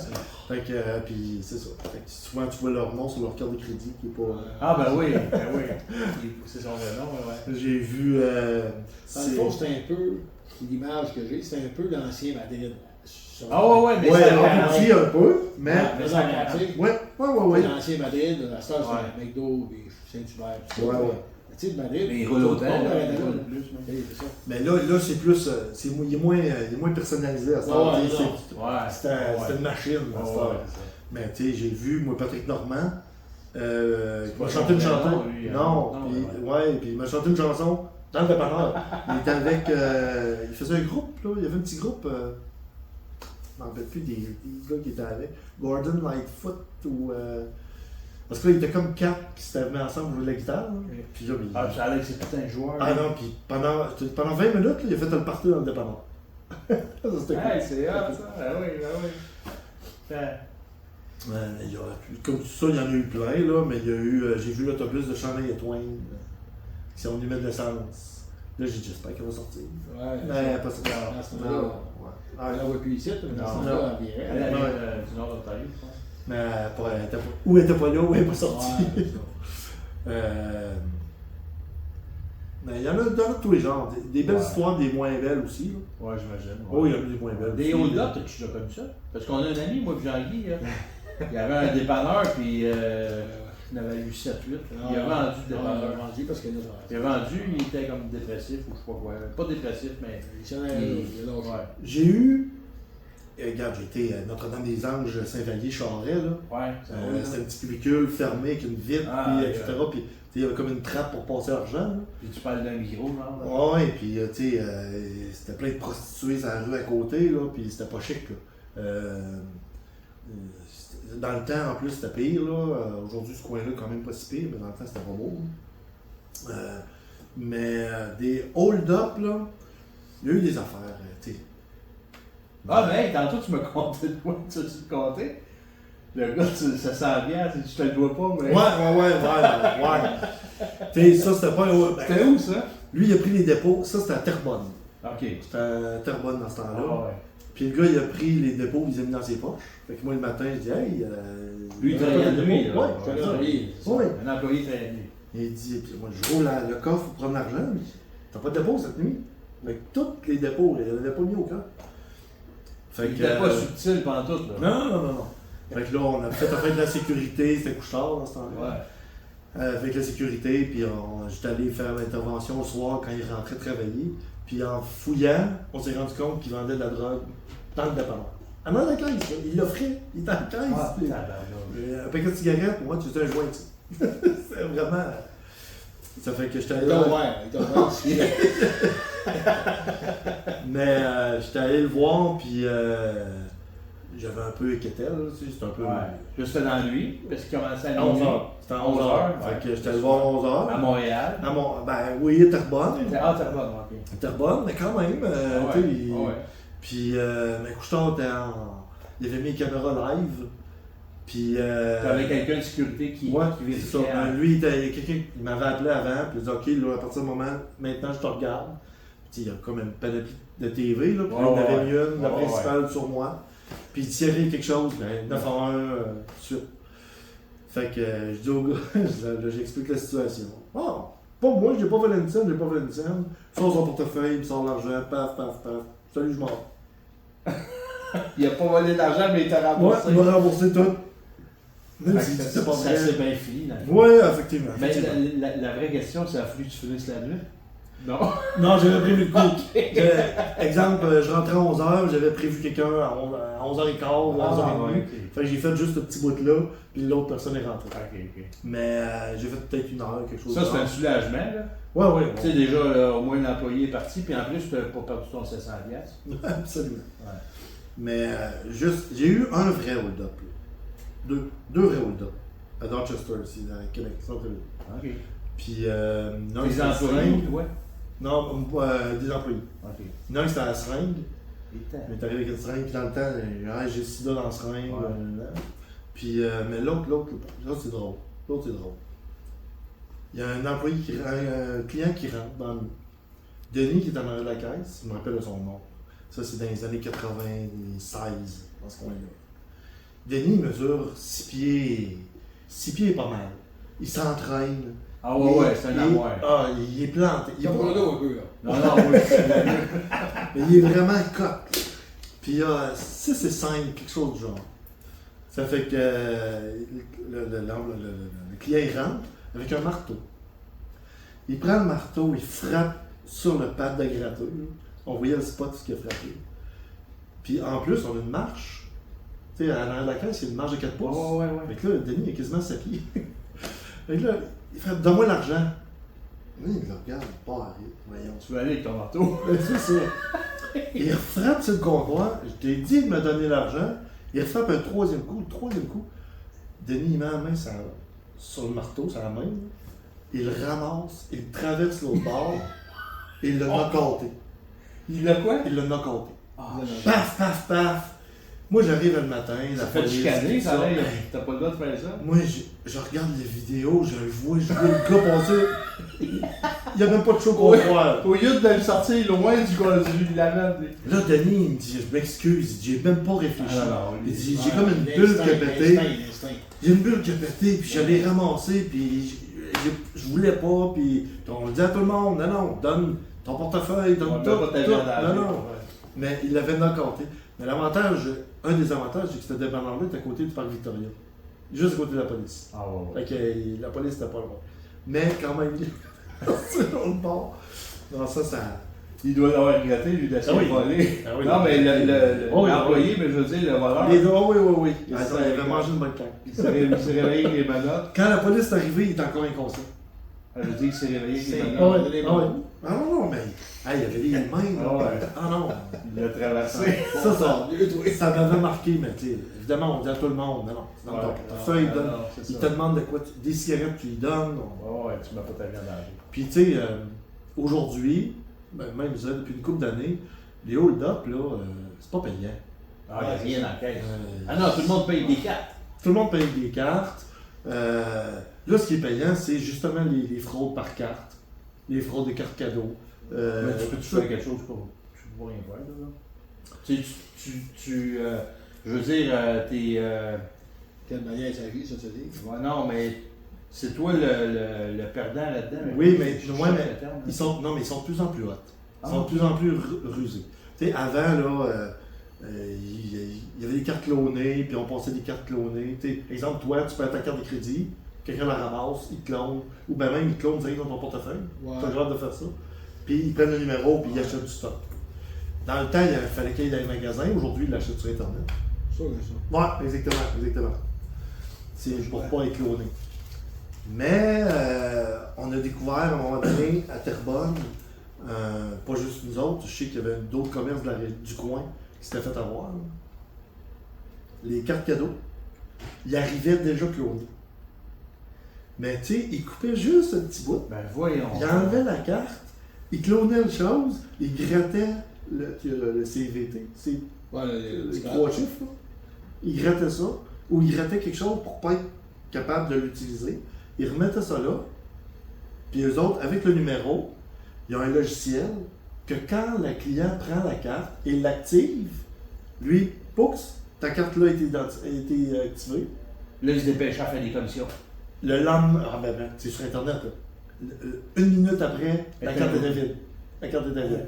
Fait que, puis c'est ça. Fait que souvent, tu vois leur nom sur leur carte de crédit qui est pas. Ah, ben oui. C'est son vrai nom, ouais. J'ai vu. Dans le fond, c'est un peu, l'image que j'ai, c'est un peu l'ancien Madrid. Ah ouais, mais ouais, ça on dit un peu, mais. Ouais, ouais. L'ancien Madrid, la star, c'est un McDo, puis Saint-Hubert. Ouais. Tu sais, le Madrid. Mais il roule au tel, mais là, c'est plus. Il est moins personnalisé à ce temps. C'était une machine à ce temps. Mais tu sais, j'ai vu, moi, Patrick Normand. Il m'a chanté une chanson. Puis il m'a chanté une chanson dans le dépanneur. Il était avec. Il faisait un groupe, là. Il y avait un petit groupe. Je m'en rappelle plus des gars qui étaient avec. Gordon Lightfoot ou. Parce que là, il était comme 4 qui s'étaient mis ensemble pour jouer de la guitare. Puis là, puis Alex, c'est tout un joueur. Ah non, puis pendant 20 minutes, là, il a fait le party dans le dépanneur. Ça, c'était cool. C'est hot, ça. Ah oui. Comme ça, il y en a eu plein, là, mais il y a eu. J'ai vu l'autobus de Shania Twain qui sont venus mettre de l'essence. Là, j'ai dit, j'espère qu'elle va sortir. Mais pas ça. Non. Elle n'en voit plus ici, mais dans ce temps-là, elle virait. Elle est du nord d'Ontario, je pense. Mais ou elle était pas là, ou elle n'est pas sortie. Mais il y en a de tous les genres. Des belles histoires, des moins belles aussi. Là. Ouais, j'imagine. Oh, il y en a des moins belles. Des hold-up, t'as-tu déjà connu ça? Parce qu'on a un ami, moi et Jean-Guy, il y avait un dépanneur, puis il en avait eu 7-8. Il a vendu le dépanneur. Il a vendu, il était comme dépressif, ou je sais pas quoi. Pas dépressif, mais. J'ai eu. Regarde, j'ai été à Notre-Dame-des-Anges, Saint-Vallier, Charret, là. Ouais, c'était un petit cubicule fermé avec une vitre, etc. Puis il y avait comme une trappe pour passer l'argent. Puis tu parles d'un micro, non? Ouais, puis tu sais, c'était plein de prostituées sur la rue à côté, là, puis c'était pas chic, là. Dans le temps, en plus, c'était pire, là. Aujourd'hui, ce coin-là, quand même pas si pire, mais dans le temps, c'était pas beau. Mais des hold-up, là, il y a eu des affaires, tu sais. Ah, mais tantôt, tu m'as conté de quoi? Tu te compté? Le gars, ça sent bien, tu te le dois pas, mais. Ouais. Tu sais, ça, c'était pas. C'était où, ça? Lui, il a pris les dépôts. Ça, c'était à Terrebonne. Ok. C'était à Terrebonne dans ce temps-là. Ah, ouais. Puis le gars, il a pris les dépôts, il les a mis dans ses poches. Fait que moi, le matin, je dis, hey. Lui, il travaillait de nuit. Ouais, un employé travaillait de nuit. Il dit, puis moi, je roule le coffre pour prendre l'argent. T'as pas de dépôt cette nuit? Fait que tous les dépôts, il n'avait pas mis au coffre. Il n'était pas subtil pendant tout, là. Non. Fait que là, on a fait affaire de la sécurité, c'était couche-tard dans ce temps-là. Ouais. Avec la sécurité, puis j'étais allé faire l'intervention le soir quand il rentrait travailler. Puis en fouillant, on s'est rendu compte qu'il vendait de la drogue dans le dépanneur. À main de la caisse, il l'offrait, il était en caisse. Un paquet de cigarettes, pour moi, tu étais un joint, tu sais. C'est vraiment. Ça fait que j'étais allé. Il t'a ouvert aussi. Mais j'étais allé le voir, puis j'avais un peu équetté, tu sais, c'était un peu. Juste dans la nuit, parce qu'il commençait à 11h. C'était à 11h. Fait que j'étais allé voir à 11h. À Montréal. Ben oui, Terrebonne. Terrebonne, ok. Terrebonne, mais quand même. Puis, mais couche-tard, il avait mis les caméras live. Puis. T'avais quelqu'un de sécurité qui vérifiait. C'est ça. Lui, il m'avait appelé avant, puis il dit, OK, là, à partir du moment, maintenant, je te regarde. Puis, il y a comme une panoplie de TV, là. Puis, il y en avait une, la principale sur moi. Puis, il dit, s'il y avait quelque chose, ben, 9 à 1, tout de suite. Fait que je dis au gars, j'explique la situation. Ah, pas moi, j'ai pas volé une scène, Sors son portefeuille, il sort l'argent, paf. Salut, je m'en vais. Il a pas volé d'argent, mais il t'a remboursé. Ouais, il m'a remboursé tout. C'est pas vrai. C'est bien fini. Oui, effectivement. Mais la vraie question, c'est: a fallu que tu finisses la nuit? Non. Non, j'avais prévu le coup. Exemple, je rentrais à 11h, j'avais prévu quelqu'un à 11h15 ou 11h30. Fait que j'ai fait juste ce petit bout-là, puis l'autre personne est rentrée. Mais j'ai fait peut-être une heure, quelque chose. Ça, c'est un soulagement, là. Ouais. Tu sais, déjà, là, au moins l'employé est parti, puis en plus, tu n'as pas perdu ton 700$. Absolument. Ouais. Mais j'ai eu un vrai hold-up. Deux vrais hold-up. À Dorchester, ici, dans Québec, centre-ville. OK. Puis, les employés, ouais. Non, des employés. OK. Il y en a un, c'était à la seringue. Et t'as- Il est arrivé avec une seringue, puis dans le temps, j'ai sida dans la seringue. Ouais. Puis, mais l'autre, c'est drôle. L'autre, c'est drôle. Il y a un employé, un client qui rentre dans le. Denis, qui est en arrière de la caisse, je me rappelle de son nom. Ça, c'est dans les années 96, dans ce coin-là. Denis mesure 6 pieds. 6 pieds pas mal. Il s'entraîne. Ah ouais, c'est un armoire. Il est planté. Il y a pas d'eau un peu, là. Non, oui, c'est la Mais il est vraiment coq. Puis il y a 6 et 5, quelque chose du genre. Ça fait que le client il rentre avec un marteau. Il prend le marteau, il frappe sur le pad de gratteur. On voyait le spot ce qu'il a frappé. Puis en plus, on a une marche. Tu sais, à l'arrière de la caisse, il y a une marche de 4 pouces. Ouais. Fait que là, Denis, il a quasiment sa pied. Fait que là, il fait donne-moi l'argent. Oui, il le regarde, pas arrête. Voyons. Tu veux aller avec ton marteau? C'est ça. Il frappe sur le comptoir. Je t'ai dit de me donner l'argent. Il frappe un troisième coup. Le troisième coup, Denis, il met la main sur le marteau, sur la main. Il le ramasse, il traverse l'autre bord. Et il l'a knockouté. Il l'a quoi? Il l'a knockouté. Ah, Paf, paf, paf. Moi, j'arrive le matin. ça fait chicaner, ça, là. T'as pas le droit de faire ça? Moi, je regarde les vidéos, je vois le gars passer. Il n'y a même pas de chaud qu'on voit. Au lieu de le sortir loin du lavande. Là, Denis, il me dit, je m'excuse, il dit, j'ai même pas réfléchi. Ah, non, Il dit, Ouais, j'ai comme une bulle qui a pété. l'instinct. J'ai une bulle qui a pété, puis je l'ai ramassée, puis je voulais pas, puis on le dit à tout le monde, non, donne ton portefeuille, donne On tout. met pas ta vie en danger. Non. Mais il l'avait knockouté. Mais l'avantage, un des avantages, c'est que c'était dépendant était à côté du parc Victoria. Juste à côté de la police. Ah ouais. Fait que la police n'était pas loin. Mais quand même, c'est dans le bord. Non, ça. Il doit l'avoir regretté, lui, d'essayer de voler. Ah oui. Non, mais l'employé, oui. mais je veux dire, le voleur, Les deux, oui. Il Attends, il avait mangé une bonne claque. il s'est réveillé avec les manottes. Quand la police est arrivée, il était encore inconscient. Je veux dire qu'il s'est réveillé avec les C'est- manottes. Ah non, mais il y avait les mains. Ah ouais. Ah non. Il l'a traversé. Ça m'avait marqué, mais tu sais, évidemment, on dit à tout le monde, non, c'est dans ton portefeuille, il te demande de quoi, des cigarettes, tu lui donnes. Ouais, tu m'as pas ta vie en danger. Puis tu sais, aujourd'hui, même ça, depuis une couple d'années, les hold-up, là, c'est pas payant. Ah, il n'y a rien dans la caisse. Euh, Ah non, tout le monde paye des cartes. Tout le monde paye des cartes. Là, ce qui est payant, c'est justement les fraudes par carte, les fraudes de cartes cadeaux. Mais tu peux-tu faire quelque chose pour. Tu peux rien faire, là? Tu sais, je veux dire, t'es. Quelle manière sa vie, ça se dit? Ouais, non, mais c'est toi le perdant là-dedans. Oui, mais je ouais, cherche mais le terme. ils sont de plus en plus hot. Ils sont Ah. de plus en plus rusés. Tu sais, avant, là, il y avait des cartes clonées, puis on passait des cartes clonées. Tu sais, exemple, toi, tu perds ta carte de crédit, quelqu'un la ramasse, il te clone, ou bien même il te clone direct dans ton portefeuille. Ouais. Tu as le droit de faire ça. Puis ils prennent le numéro, puis ils achètent du stock. Dans le temps, il fallait qu'il y ait dans les magasins. Aujourd'hui, ils l'achètent sur Internet. Ça, ça. Ouais, exactement. C'est pour pas être cloné. Mais on a découvert à un moment donné à Terrebonne, pas juste nous autres, je sais qu'il y avait d'autres commerces du coin qui s'étaient fait avoir. Là. Les cartes cadeaux, ils arrivaient déjà clonés. Mais tu sais, ils coupaient juste un petit bout, Ben voyons. ils enlevaient la carte, ils clonaient le chose, ils grattaient le CVT. C'est Ouais, les 3 chiffres, là. Ils grattaient ça, ou ils grattaient quelque chose pour pas être capable de l'utiliser. Ils remettaient ça là, puis eux autres, avec le numéro, ils ont un logiciel que quand le client prend la carte et l'active, lui, pousse, ta carte là a été activée. Là, ils se dépêchaient à faire des commissions. Le lendemain, c'est sur Internet, là. Une minute après, la carte était vide. La carte était vide.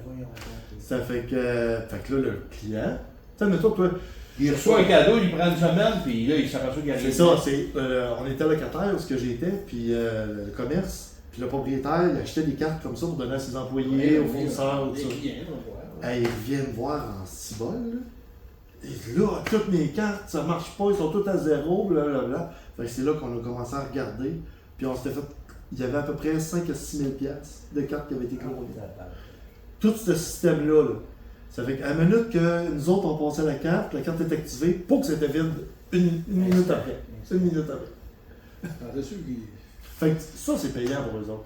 Ça fait que là, le client, tu sais, mettons, toi, Il reçoit un cadeau, il prend une semaine, puis là, il s'aperçoit qu'il y a c'est ça, on était locataire où ce que j'étais, puis le commerce, puis le propriétaire, il achetait des cartes comme ça pour donner à ses employés, aux fournisseurs, tout Les ça. clients, on voit. Hey, ils reviennent voir en cibole, là. Et là, toutes mes cartes, ça marche pas, ils sont toutes à zéro, blablabla. Fait que c'est là qu'on a commencé à regarder, puis on s'était fait, il y avait à peu près 5 à 6 000 piastres de cartes qui avaient été clonées. Tout ce système-là, là. Ça fait qu'à la minute que nous autres on passait la carte est activée, pour que c'était vide une minute après. Une minute après. Ah, c'est sûr qu'il. Fait que ça, c'est payant pour eux autres.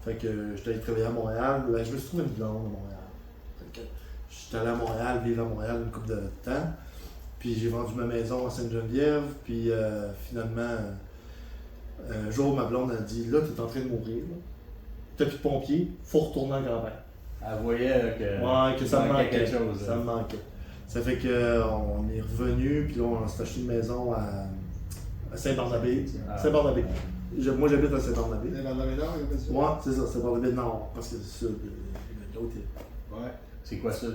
Fait que j'étais allé travailler à Montréal. Ben, je me suis trouvé une blonde à Montréal. Fait que j'étais allé à Montréal, vivre à Montréal une couple de temps. Puis j'ai vendu ma maison à Sainte-Geneviève. Puis finalement, un jour, ma blonde a dit, là, t'es en train de mourir. T'as plus de pompier, faut retourner en grand-père. Elle voyait que ça me manquait quelque chose. Ça me manquait. Ça fait qu'on est revenu, puis là, on s'est acheté une maison à Saint-Barnabé. Saint-Barnabé. Moi, j'habite à Saint-Barnabé. Saint-Barnabé Nord, il y a pas ça? Ouais, c'est ça, Saint-Barnabé Nord, parce que c'est ça, l'autre. Ouais. C'est quoi ça?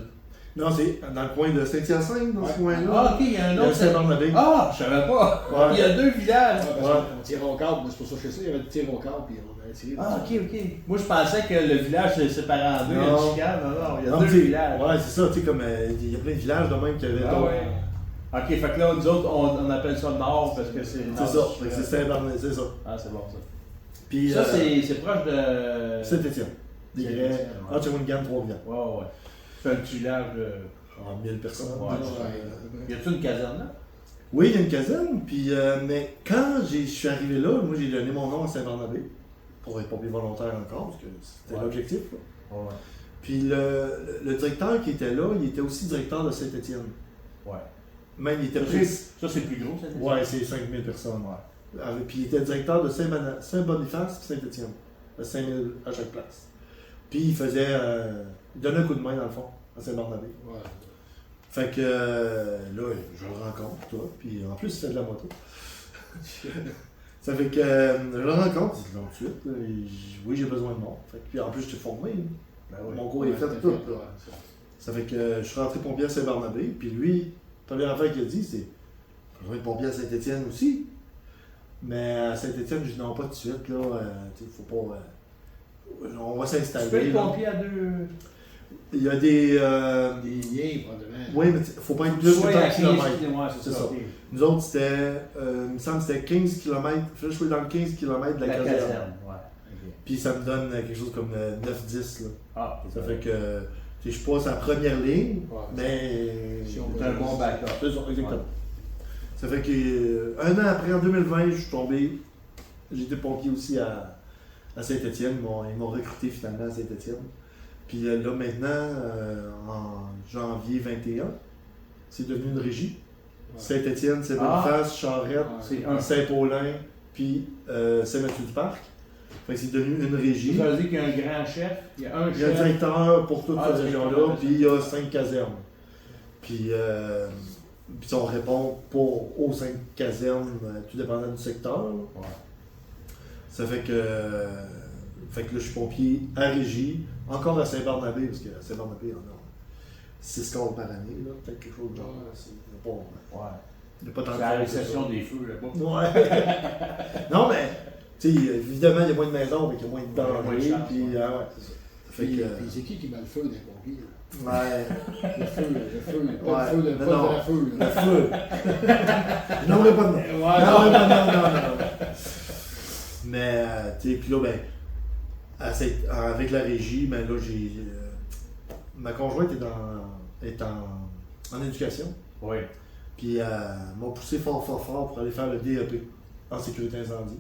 Non, c'est dans le coin de Saint-Hyacinthe, dans ce coin-là. Ah, ok, il y a un Il y a autre. Saint-Barnabé. Ah, je savais pas. Ouais. Il y a 2 villages. On tirait au câble, moi c'est pour ça que je fais ça, il y avait du tir au câble, puis on a tiré. Ah, ok. Moi, je pensais que le village se séparait en deux. Il y a Non. une chicane. Non, il y a Non, 2 tu sais, villages. Ouais, c'est ça, tu sais, comme il y a plein de villages de même qui avaient Ah d'autres. ouais. Ok, fait que là, nous autres, on appelle ça Nord parce que c'est. C'est ça, fait que c'est Saint-Barnabé, c'est ça. Ah, c'est bon ça. Puis, Ça, c'est proche de. Saint-Étienne. Des Saint-Étienne, Grès, ouais. entre Shawinigan, Trois-Rivières. Ouais. C'est un petit village. En 1000 personnes. Ouais. Y a-tu une caserne là? Oui, il y a une caserne, puis, mais quand je suis arrivé là, moi j'ai donné mon nom à Saint-Barnabé, pour être pompier volontaire encore, parce que c'était l'objectif. Là. Ouais. Puis le directeur qui était là, il était aussi directeur de Saint-Étienne. Ouais. Même il était Ça, pris. Ça, c'est plus gros, ça? Ouais, c'est 5000 personnes. Puis il était directeur de Saint-Boniface et Saint-Étienne. 5000 à chaque place. Puis il faisait. Il donnait un coup de main dans le fond, à Saint-Barnabé. Ouais. Fait que là, je le rencontre, toi, puis en plus, il fait de la moto. Ça fait que je le rencontre, je dis tout de suite, oui, j'ai besoin de monde. Fait que, puis en plus, je t'ai formé. Ben oui. Mon cours est fait tout. Ça fait que je suis rentré pompier à Saint-Barnabé, puis lui, la première affaire qu'il a dit, c'est j'ai besoin de pompier à Saint-Étienne aussi. Mais à Saint-Étienne, je dis non, pas tout de suite, là, faut pas. On va s'installer. Tu peux être là. pompier à 2. Il y a des. Des liens, probablement. Oui, mais faut pas être plus de 30 km. Ouais, c'est ça. ça. Nous autres, c'était, il me semble que c'était 15 km. Il fallait jouer dans le 15 km de la caserne. Ouais. Ok. Puis ça me donne quelque chose comme 9-10. Là. Ah, Ça fait que je suis pas sa première ligne, Ouais. mais. Si on c'est un bon backup. C'est ça, exactement. Ouais. Ça fait que un an après, en 2020, je suis tombé. J'étais pompier aussi à Saint-Étienne. Ils m'ont recruté finalement à Saint-Étienne. Puis là, maintenant, en janvier 21, c'est devenu une régie. Ouais. Saint-Étienne, Saint-Boniface, Charette, C'est un. Saint-Paulin, puis Saint-Mathieu-du-Parc. Fait que c'est devenu une régie. Ça veut dire qu'il y a un grand chef, il y a un Il y a un chef. directeur pour toute Ah, cette directeur, région-là, ouais. puis il y a 5 casernes. Puis on répond pour aux 5 casernes, tout dépendant du secteur. Là. Ouais. Ça fait que là, je suis pompier à Régie, encore à Saint-Barnabé, parce qu'à Saint-Barnabé, on a 6 corps par année, là, peut-être quelque chose de genre. Il n'y a pas tant de C'est à monde que l'exception ça. des feux là-bas. Ouais. Non, mais, tu sais, évidemment, il y a moins de maisons, mais il y a moins de Il y a moins de danger, chance, puis, ouais. ouais, c'est ça. Fait Puis, que, puis c'est qui met le feu dans les pompiers? Là? ouais. Le feu, pas Ouais. le feu, Non, pas non. de la feu. Le Là. feu. Je n'aurais pas de nom. Non. Mais, tu sais, puis là, ben, avec la régie, ben là, j'ai. Ma conjointe est en éducation. Oui. Puis, elle m'a poussé fort pour aller faire le DEP en sécurité incendie.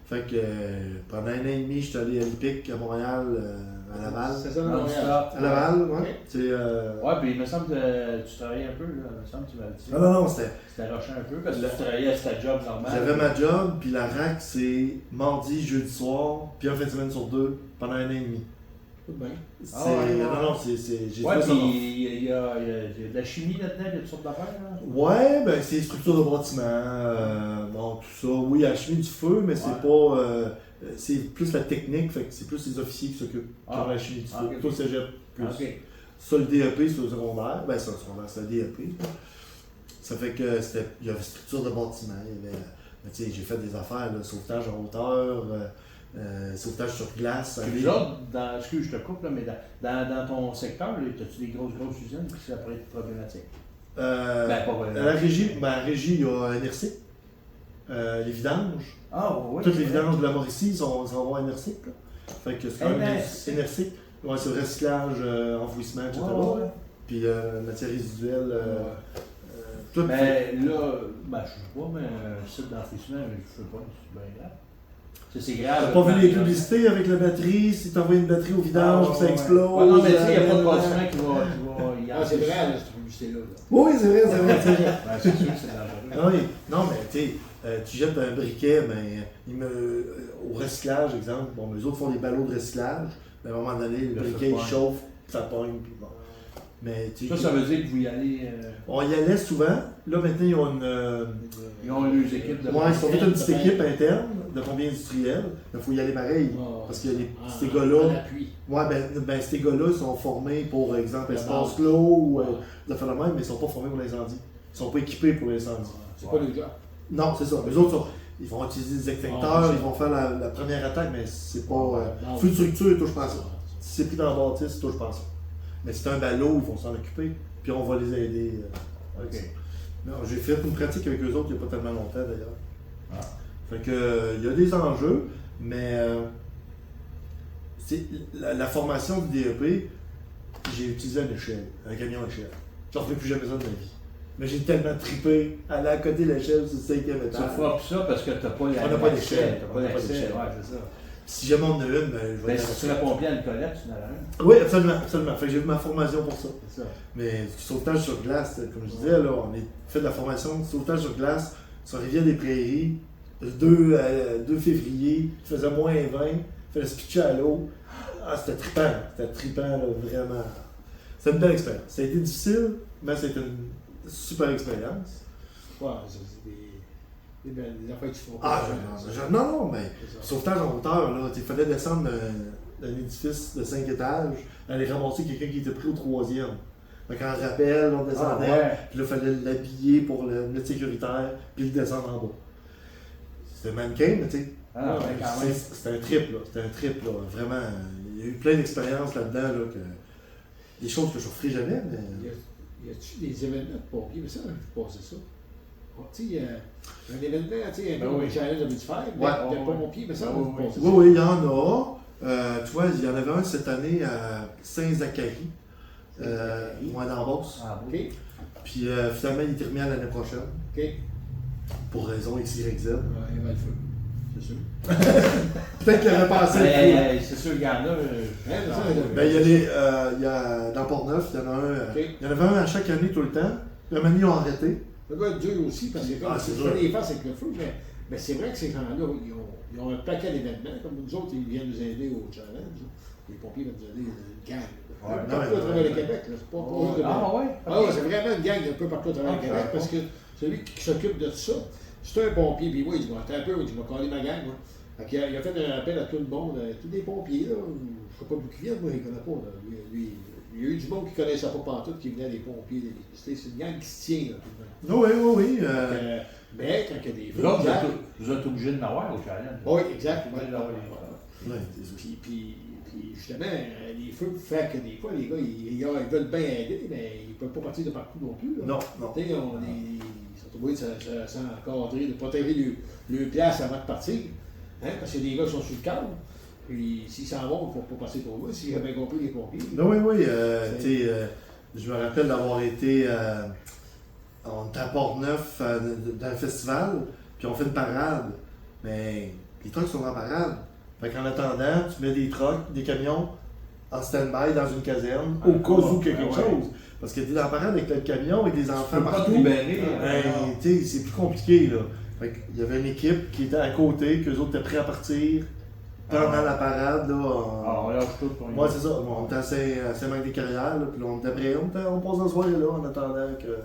Fait que pendant un an et demi, je suis allé à l'IPIC à Montréal, à Laval. C'est ça, Non, Montréal. À Laval, ouais. Ok. C'est, Ouais, puis il me semble que tu travaillais un peu, là. Il me semble que tu m'as dit. non, c'était. C'était rushé un peu parce que tu travaillais à ta job normale. J'avais ma job, puis la RAC, c'est mardi, jeudi soir, puis un fin de semaine sur 2, pendant un an et demi. Tout bien. C'est, Ah ouais. Non, j'ai Ouais, trouvé ça long. puis il y a de la chimie là-dedans, il y a toutes sortes d'affaires, là. Ouais, ben c'est structure de bâtiment, bon, tout ça. Oui, la chimie du feu, mais c'est Ouais. pas. C'est plus la technique, fait que c'est plus les officiers qui s'occupent qui Ah. ont la chimie du feu. Ah, ok. Plutôt le cégep plus. Ah, ok. Ça, le DEP, c'est le secondaire. Ben, c'est le secondaire, c'est le DEP. Ça fait que il y avait structure de bâtiment. Il y avait, tu sais, j'ai fait des affaires, là, sauvetage en hauteur, sauvetage sur glace. Puis les autres, excuse, je te coupe, là, mais dans ton secteur, as-tu des grosses usines qui ça pourrait être problématique? Ben, pas À la régie, il y a un NRC. Les vidanges. Ah, oui. Toutes les vidanges de la Mauricie s'en vont à NRC. Là. Fait que c'est quand même NRC. NRC. Ouais, c'est le recyclage, enfouissement, etc. Ouais. Puis matière résiduelle. Tout. Mais là, ben, je sais pas, mais un site d'enfouissement, je sais pas, c'est bien grave. C'est grave. T'as pas vu les publicités avec la batterie, si t'envoies une batterie au vidange, ça explose. Ouais, non, mais tu sais, il n'y a pas de patient qui va Ah, c'est vrai, là, cette publicité-là. Oui, c'est vrai. C'est sûr que c'est dangereux. Oui, non, mais tu sais, tu jettes un briquet, au recyclage, exemple, bon, eux autres font des ballots de recyclage, mais à un moment donné, le briquet il chauffe, ça pogne, puis bon. Mais, ça veut dire que vous y allez. On y allait souvent, là maintenant ils ont ils ont leurs équipes de. Ouais, ils sont fait une petite équipe interne de pompiers industriels, mais il faut y aller pareil, parce qu'il y a ces gars-là. Ouais, ben ces gars-là ils sont formés pour exemple espace clos ou de faire le même, mais ils sont pas formés pour l'incendie. Ils sont pas équipés pour l'incendie. C'est pas le gars. Non, c'est ça. Les autres, ils vont utiliser des extincteurs, ils vont faire la première attaque, mais c'est pas. Feu de structure, ils touchent pas à ça. Si c'est plus dans la bâtisse, ils touchent pas à ça. Mais c'est un ballot, ils vont s'en occuper, puis on va les aider avec ça. Non, j'ai fait une pratique avec eux autres il n'y a pas tellement longtemps d'ailleurs. Fait que il y a des enjeux, mais c'est la formation du DEP, j'ai utilisé une échelle, un camion à échelle. J'en ferai plus jamais ça de ma vie. Mais j'ai tellement trippé, aller à côté de l'échelle sur le 5e étage. Tu feras plus ça parce que tu n'as pas On n'a pas d'échelle. Tu n'as pas d'échelle, ouais, c'est ça. Si jamais on en a une, ben, je vais si tu serais pompier à Nicolette, tu en as une. Oui, absolument. Fait que j'ai eu ma formation pour ça. C'est ça. Mais sauvetage sur glace, comme je disais, là, on a fait de la formation de sauvetage sur glace sur Rivière-des-Prairies, le 2 février, il faisait moins 20, il fallait se pitcher à l'eau. Ah, c'était trippant, là, vraiment. C'était une belle expérience. Ça a été difficile, mais c'était une super expérience. Ouais, c'est des affaires qui font. Non, mais sauvetage en hauteur, là, il fallait descendre d'un édifice de 5 étages, aller ramasser quelqu'un qui était pris au 3e. Donc en rappel, on descendait, puis là, il fallait l'habiller pour le mettre sécuritaire, puis le descendre en bas. C'était mannequin, mais tu sais, c'était un trip, là, vraiment. Il y a eu plein d'expériences là-dedans, là, des choses que je ne referai jamais, mais. Y a-tu des événements de pompiers? Mais ça, je passais ça. Tu sais, un événement, tu sais, un challenge de faire, de pompiers, mais ça, on passait ça. Oui, il y en a. Tu vois, il y en avait un cette année à Saint-Zacharie, moins d'Ambos. Puis finalement, il est remis à l'année prochaine. Pour raison X, Y, Z. Il y avait le feu, c'est sûr. Peut-être qu'il aurait passé le feu. C'est sûr, il y en a. Il y a dans Port-Neuf, il y en a un. Il y en avait un à chaque année tout le temps. Puis maintenant, ils ont arrêté. Ça doit être dur aussi, parce que comme les faces avec le feu, mais c'est vrai que ces gens-là, ils ont un paquet d'événements, comme nous autres, ils viennent nous aider au challenge. Les pompiers viennent nous aider, une gang. Partout à travers le Québec, c'est pas c'est vraiment une gang un peu partout à travers le Québec, parce que celui qui s'occupe de ça, c'est un pompier, puis moi, il dit, attends un peu, il m'a collé ma gang, moi. Fait il a fait un appel à tout le monde, tous les pompiers, là, je ne sais pas d'où ils viennent, moi, il ne connaît pas, là. Lui, il y a eu du monde qui ne connaissait pas pantoute, qui venait des pompiers. C'est une gang qui se tient, là, tout le monde. Oui. Mais quand il y a des feux. Vous êtes obligé de m'avoir au challenge. Oui, exact. Puis justement, les feux font que des fois, les gars, ils veulent bien aider, mais ils ne peuvent pas partir de partout non plus. Là. Non. Ils sont obligés de s'encadrer, de protéger leur place avant de partir. Hein, parce que les gars sont sur le cadre. Puis s'ils s'en vont, il ne faut pas passer pour eux, s'ils avaient compris les pompiers. Oui. Je me rappelle d'avoir été on était à Port-Neuf dans un festival, puis on fait une parade. Mais les trucks sont en parade. Fait qu'en attendant, tu mets des trucks, des camions en stand-by dans une caserne, au cas où il y a quelque chose. Parce que tu es dans la parade avec le camion, avec des enfants partout. C'est plus compliqué, là. Fait qu'il y avait une équipe qui était à côté, qu'eux autres étaient prêts à partir. Pendant la parade, là. On lâche tout pour moi, c'est ça. On était à Saint-Marc-des-Carrières, puis là, on était prêts. On passe la soirée là en attendant que.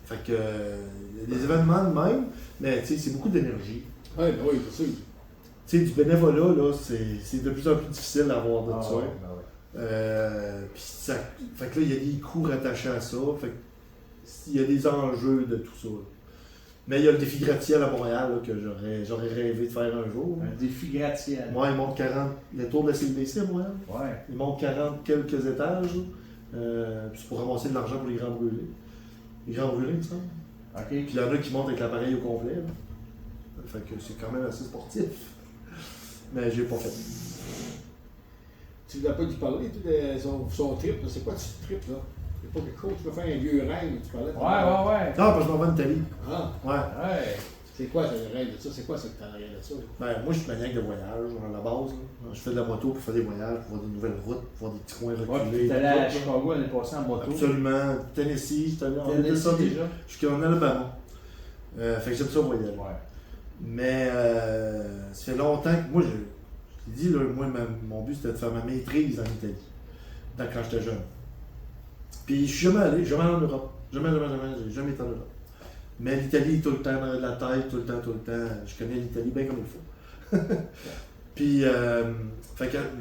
Fait que. Il y a des événements de même, mais tu sais, c'est beaucoup d'énergie. Oui, c'est sûr. Tu sais, du bénévolat, là, c'est de plus en plus difficile d'avoir de ça. Puis ça. Fait que là, il y a des coûts rattachés à ça. Fait que. Il y a des enjeux de tout ça. Là. Mais il y a le défi gratte-ciel à Montréal là, que j'aurais rêvé de faire un jour. Un défi gratte-ciel. Moi, il monte 40. Le tour de la CLBC à Montréal. Ouais. Il monte 40 quelques étages. Puis c'est pour ramasser de l'argent pour les grands brûlés. Les grands brûlés, il me semble. Puis il y en a qui montent avec l'appareil au complet. Là. Fait que c'est quand même assez sportif. Mais j'ai pas fait. Tu ne l'as pas dit parler, tu de son trip. C'est quoi ce trip là? C'est pas quelque chose, tu peux faire un vieux rêve, tu parlais. Ouais. Non, parce que je m'en vais en Italie. Ah. Ouais. C'est quoi le rêve de ça? C'est quoi ce que tu as en arrière de ça? Ben, moi, je suis maniaque de voyage, à la base. Là. Je fais de la moto pour faire des voyages, pour voir de nouvelles routes, pour voir des petits coins reculés. Tu allé à Chicago l'année passée en moto. Absolument. Tennessee, j'étais allé en Tennessee déjà. Je suis en Alabama. Fait que j'aime ça voyager. Ouais. Mais ça fait longtemps que moi, je t'ai dit, là, moi, mon but c'était de faire ma maîtrise en Italie, quand j'étais jeune. Puis je suis jamais allé en Europe. Jamais, j'ai jamais été en Europe. Mais l'Italie, tout le temps, dans la tête, tout le temps. Je connais l'Italie bien comme il faut. Puis,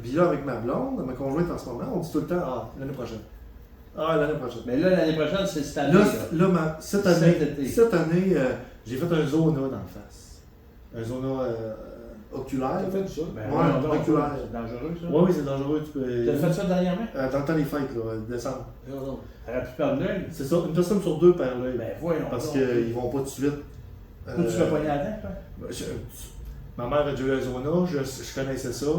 puis là, avec ma blonde, ma conjointe en ce moment, on dit tout le temps, l'année prochaine. L'année prochaine. Mais là, l'année prochaine, c'est cette année. Cette année, j'ai fait un zona dans le face. Un zona oculaire. Tu as fait ça? Oculaire. C'est dangereux, ça? Oui, c'est dangereux. Tu as fait ça dernièrement? Dans le temps des fêtes, là, décembre. Non. T'aurais pu perdre l'œil? C'est ça, une personne sur deux perd l'œil. Ben voyons. Parce qu'ils vont pas tout de suite. Où tu l'as pogné à la dent, quoi? Ma mère a déjà eu un zona, je connaissais ça.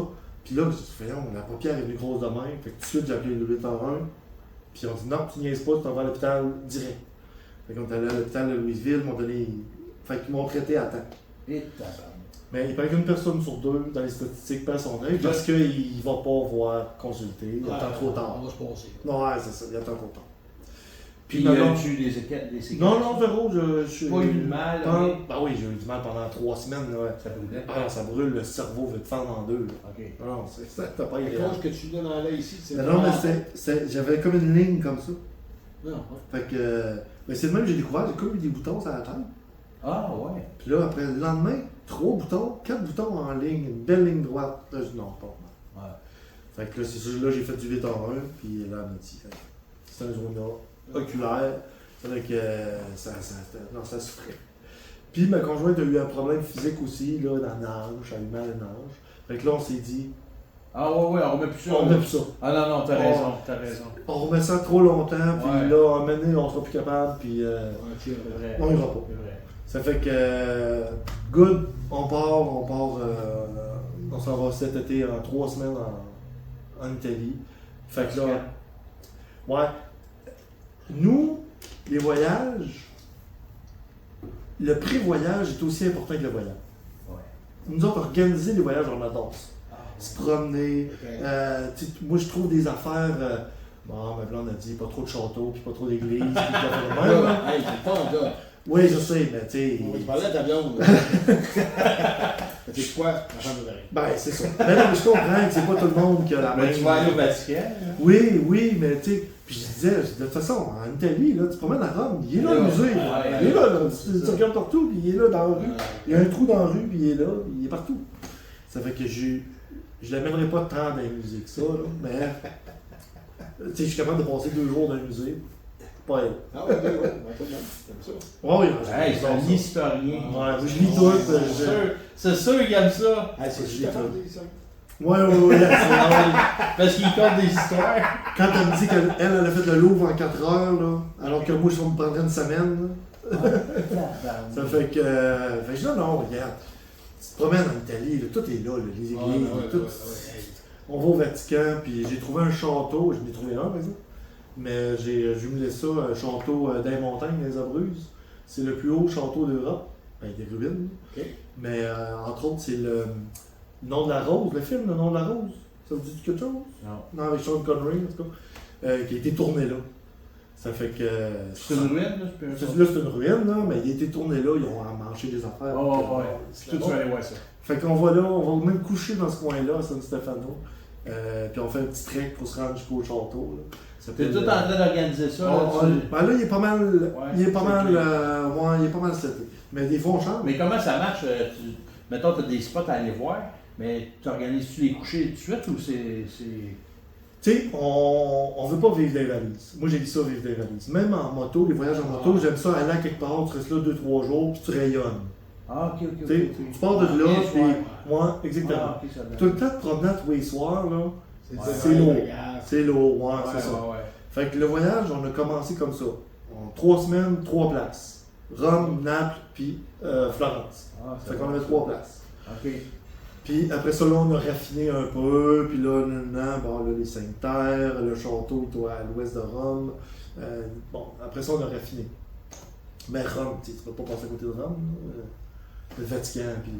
Puis là, je me la paupière est venue grosse de même. Fait que tout de suite, j'ai appelé le 811. Puis on dit non, tu niaises pas, tu t'en vas à l'hôpital direct. Fait qu'on est allé à l'hôpital de Louisville, fait qu'ils m'ont traité à temps. Et Mais il paraît qu'une personne sur deux dans les statistiques perd son œil parce qu'il ne va pas voir consulter. Il attend trop tard. On va se passer. Non, ouais, c'est ça, il attend trop tard. Puis as-tu des séquelles? Non, Véro, je suis. Pas eu de mal? Ben oui, j'ai eu du mal pendant 3 semaines. Là. Ça brûlait? Ça brûle, le cerveau veut te fendre en deux. Là. OK. Non, t'as pas La idéal. cause que tu donnes dans l'œil ici, c'est. Non, mais j'avais comme une ligne comme ça. Non, Fait que. Mais c'est le même que j'ai découvert, j'ai comme eu des boutons sur la tête. Ah, ouais. Puis là, après le lendemain, 3 boutons, 4 boutons en ligne, une belle ligne droite. Là, je dis non, pas mal. Ouais. Fait que là, c'est sûr, là, j'ai fait du 8 en 1, puis là, midi. C'est un zona oculaire. Fait que ça souffrait. Puis ma conjointe a eu un problème physique aussi, là, dans la hanche, elle a eu mal à la hanche. Fait que là, on s'est dit. Ah, ouais, on remet plus ça. On remet plus ça. Ah, non, t'as raison. On remet ça trop longtemps, puis là, à un moment donné, on sera plus capable, puis on ira pas. C'est vrai. Ça fait que, good, on part, on s'en va cet été en 3 semaines en Italie. Fait que là, ouais, nous, les voyages, le pré-voyage est aussi important que le voyage. Ouais. Nous autres, organiser les voyages, on adore ça. Se promener, moi je trouve des affaires, ma blonde a dit pas trop de châteaux, puis pas trop d'églises, puis pas de même. Hey, c'est le fun, là. Oui, je sais, mais tu sais. On va te parler à ta blonde. C'est quoi la chambre de Ben, c'est ça. Mais non, mais je comprends que c'est pas tout le monde qui a la même. Mais tu vas aller au Vatican? Oui, mais tu sais. Puis je disais, de toute façon, en Italie, là, tu te promènes à Rome, il est là le musée. Il est là, tu regardes partout, puis il est là dans la rue. Il y a un trou dans la rue, puis il est là, il est partout. Ça fait que je l'amènerai pas tant dans les musées que ça, là, mais. Tu sais, je suis capable de passer 2 jours dans le musée. Pas elle. Ah ouais, t'aimes ça. Oui, Hey, c'est un historien. Ouais, je lis tout. C'est sûr qu'il aime ça. Hey, c'est super fun, ça. Oui. Parce qu'il compte des histoires. Quand elle me dit qu'elle a fait le Louvre en 4 heures, là, alors que moi, je vais me prendre une semaine. Là. Ça fait que. je dis non, regarde. Tu te promènes en Italie, là, tout est là, les églises, tout. On va au Vatican, puis j'ai trouvé un château, j'en ai trouvé un, par exemple. Mais j'ai jumelé ça, un château des montagnes, des Abruzzes. C'est le plus haut château d'Europe. Ben, des ruines. Okay. Mais entre autres, c'est le Nom de la Rose, le film Le Nom de la Rose. Ça vous dit quelque chose? Non, avec Sean Connery, en tout cas. Qui a été tourné là. Ça fait que. C'est une ruine, là? Là, c'est une ruine, là, mais il a été tourné là, ils ont marché des affaires. Ouais. C'est tout, tu vas aller voir ça. Fait qu'on va là, on va même coucher dans ce coin-là, à San Stefano. Puis on fait un petit trek pour se rendre jusqu'au château. T'es tout en train d'organiser ça. Ben là, il est pas mal. Il est pas mal seté. Mais des fois, on change. Mais comment ça marche? Mettons, tu as des spots à aller voir, mais tu organises-tu les couchers tout de suite ou c'est. Tu sais, on veut pas vivre des valises. Moi, j'ai dit ça, vivre des valises. Même en moto, les voyages en moto, j'aime ça aller à quelque part, tu restes là 2-3 jours, puis tu rayonnes. Ah, ok. Tu pars de là, puis. Moi, exactement. Ah, okay, tout le temps de promenade tous les soirs, là. C'est lourd. C'est lourd, c'est ça. Fait que le voyage, on a commencé comme ça. En 3 semaines, 3 places. Rome, Naples, puis Florence. Fait qu'on avait 3 places. OK. Puis après ça, là, on a raffiné un peu. Puis là, les 5 terres, le château à l'ouest de Rome. Après ça, on a raffiné. Mais Rome, tu peux pas passer à côté de Rome. le Vatican, puis...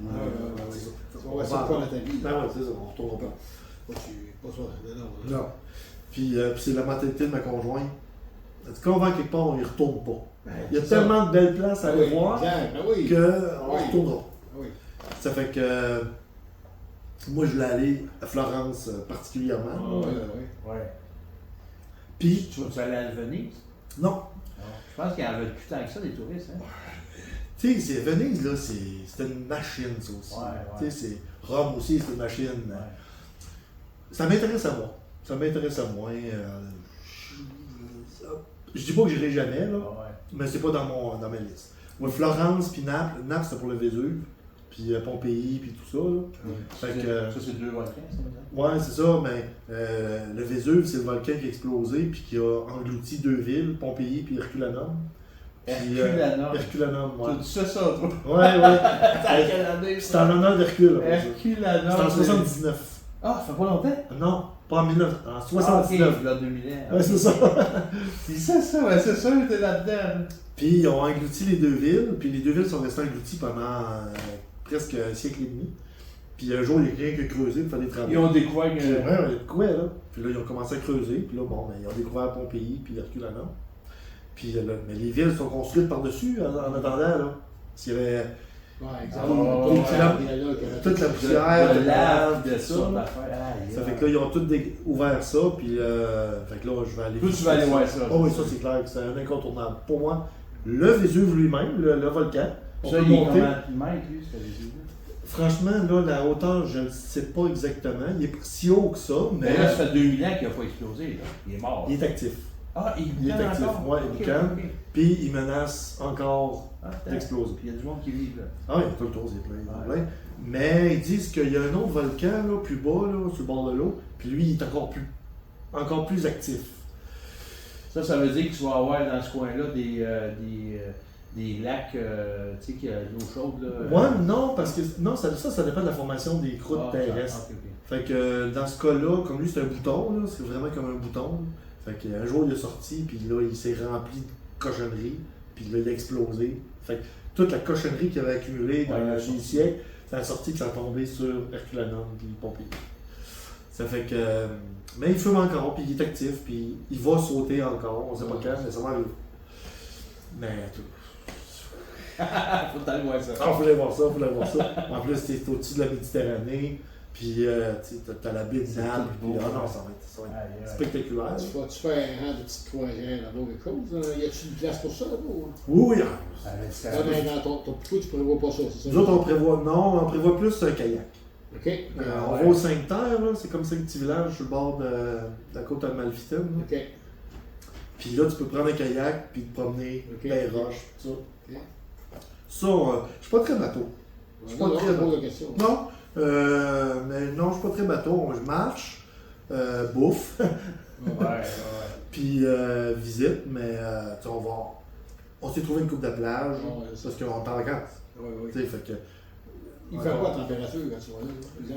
On va essayer de faire ta vie. Ben ouais, c'est ça, on retournera pas. Pas ça, Non. Puis c'est la mentalité de ma conjointe. Quand on va quelque part, on y retourne pas. Il y a tellement de belles places à aller voir qu'on ne retournera pas. Oui. Ça fait que moi, je voulais aller à Florence particulièrement. Ouais. Puis, Tu vas aller à Venise? non. Je pense qu'il y en avait plus tant que ça, des touristes. Hein? Tu sais, Venise, là, c'était une machine, ça aussi. Ouais. Tu sais, Rome aussi, c'est une machine. Ouais. Ça m'intéresse à moi. Je dis pas que j'irai jamais, là, mais c'est pas dans ma liste. Moi, Florence puis Naples. Naples, c'est pour le Vésuve. Puis Pompéi, puis tout ça. Là. Fait que, ça, c'est 2 volcans, ça, maintenant? Ouais, c'est ça, mais le Vésuve, c'est le volcan qui a explosé puis qui a englouti 2 villes, Pompéi puis Herculanum. Herculanum, ouais. Tu sais ça, toi? Ouais. C'est à quelle année? C'est en l'honneur d'Hercule. Herculanum. C'est en 79. Ah, ça fait pas longtemps? Non, pas en 1900, en 79. Ah, okay, 2000 ans. Ouais, c'est ça. C'est ça, ouais, c'est sûr que t'es là-dedans. Puis ils ont englouti les 2 villes, puis les 2 villes sont restées englouties pendant presque un siècle et demi. Puis un jour, il n'y a rien que creusé pour faire des travaux. Ils ont découvert Ouais, il y a de quoi, là. Puis là, ils ont commencé à creuser, puis là, bon, ben, ils ont découvert Pompéi, puis Herculanum. Puis là, mais les villes sont construites par-dessus en attendant, là. S'il y avait toute la poussière, de lave, de ça. Ça fait que là, ils ont tout ouvert ça, puis fait que là, je vais aller... Toi, tu vas aller voir ça. Oh oui, ça, c'est clair, c'est un incontournable. Pour moi, le Vésuve lui-même, le volcan, on ça, peut il est monter. combien de mètres, lui, ce Vésuve? Franchement, là, la hauteur, je ne sais pas exactement. Il est si haut que ça, mais... Mais là, ça fait 2000 ans qu'il n'a pas explosé, là. Il est mort. Il est actif. Ah, il est actif, encore? ouais, il boucane. Puis il menace encore d'exploser. Puis il y a du monde qui vit là. Ah oui, tout le tour, c'est plein. Mais ils disent qu'il y a un autre volcan là, plus bas, là, sur le bord de l'eau, puis lui, il est encore plus actif. Ça veut dire que tu vas avoir dans ce coin-là des lacs, tu sais, qui a de l'eau chaude, là. Ouais, non, parce que ça dépend de la formation des croûtes terrestres. Fait que dans ce cas-là, comme lui, c'est un bouton, là, c'est vraiment comme un bouton. Fait qu'un jour, il est sorti, puis là, il s'est rempli de cochonneries, puis là, il a explosé. Fait que toute la cochonnerie qu'il avait accumulée dans les siècles, ça a sorti que ça a tombé sur Herculanum, puis Pompéi. Ça fait que... mais il fume encore, puis il est actif, puis il va sauter encore. On sait pas quand, mais ça va arriver. Mais tout. Faut aller voir ça. Ah, faut aller voir ça. En plus, t'es au-dessus de la Méditerranée. Puis, t'as la baie de Naples. Puis, ça va être spectaculaire. Tu fais un rang de petites croisières là-bas, quelque chose? Y a-t-il une place pour ça là-bas? Oui. Mais dans toi, tu prévois pas ça, c'est ça? Nous autres, on prévoit plus un kayak. OK. On va au 5 Terres, là. C'est comme ça, un petit village sur le bord de la côte amalfitaine. OK. Puis là, tu peux prendre un kayak, puis te promener dans les roches, tout ça. OK. Ça, je suis pas très bateau. Je suis pas très bateau. Non. Mais non, je suis pas très bateau. Je marche, bouffe, puis visite, mais on s'est trouvé une coupe de plage parce qu'on est en vacances. Oui. Fait que, il fait quoi la température quand tu vas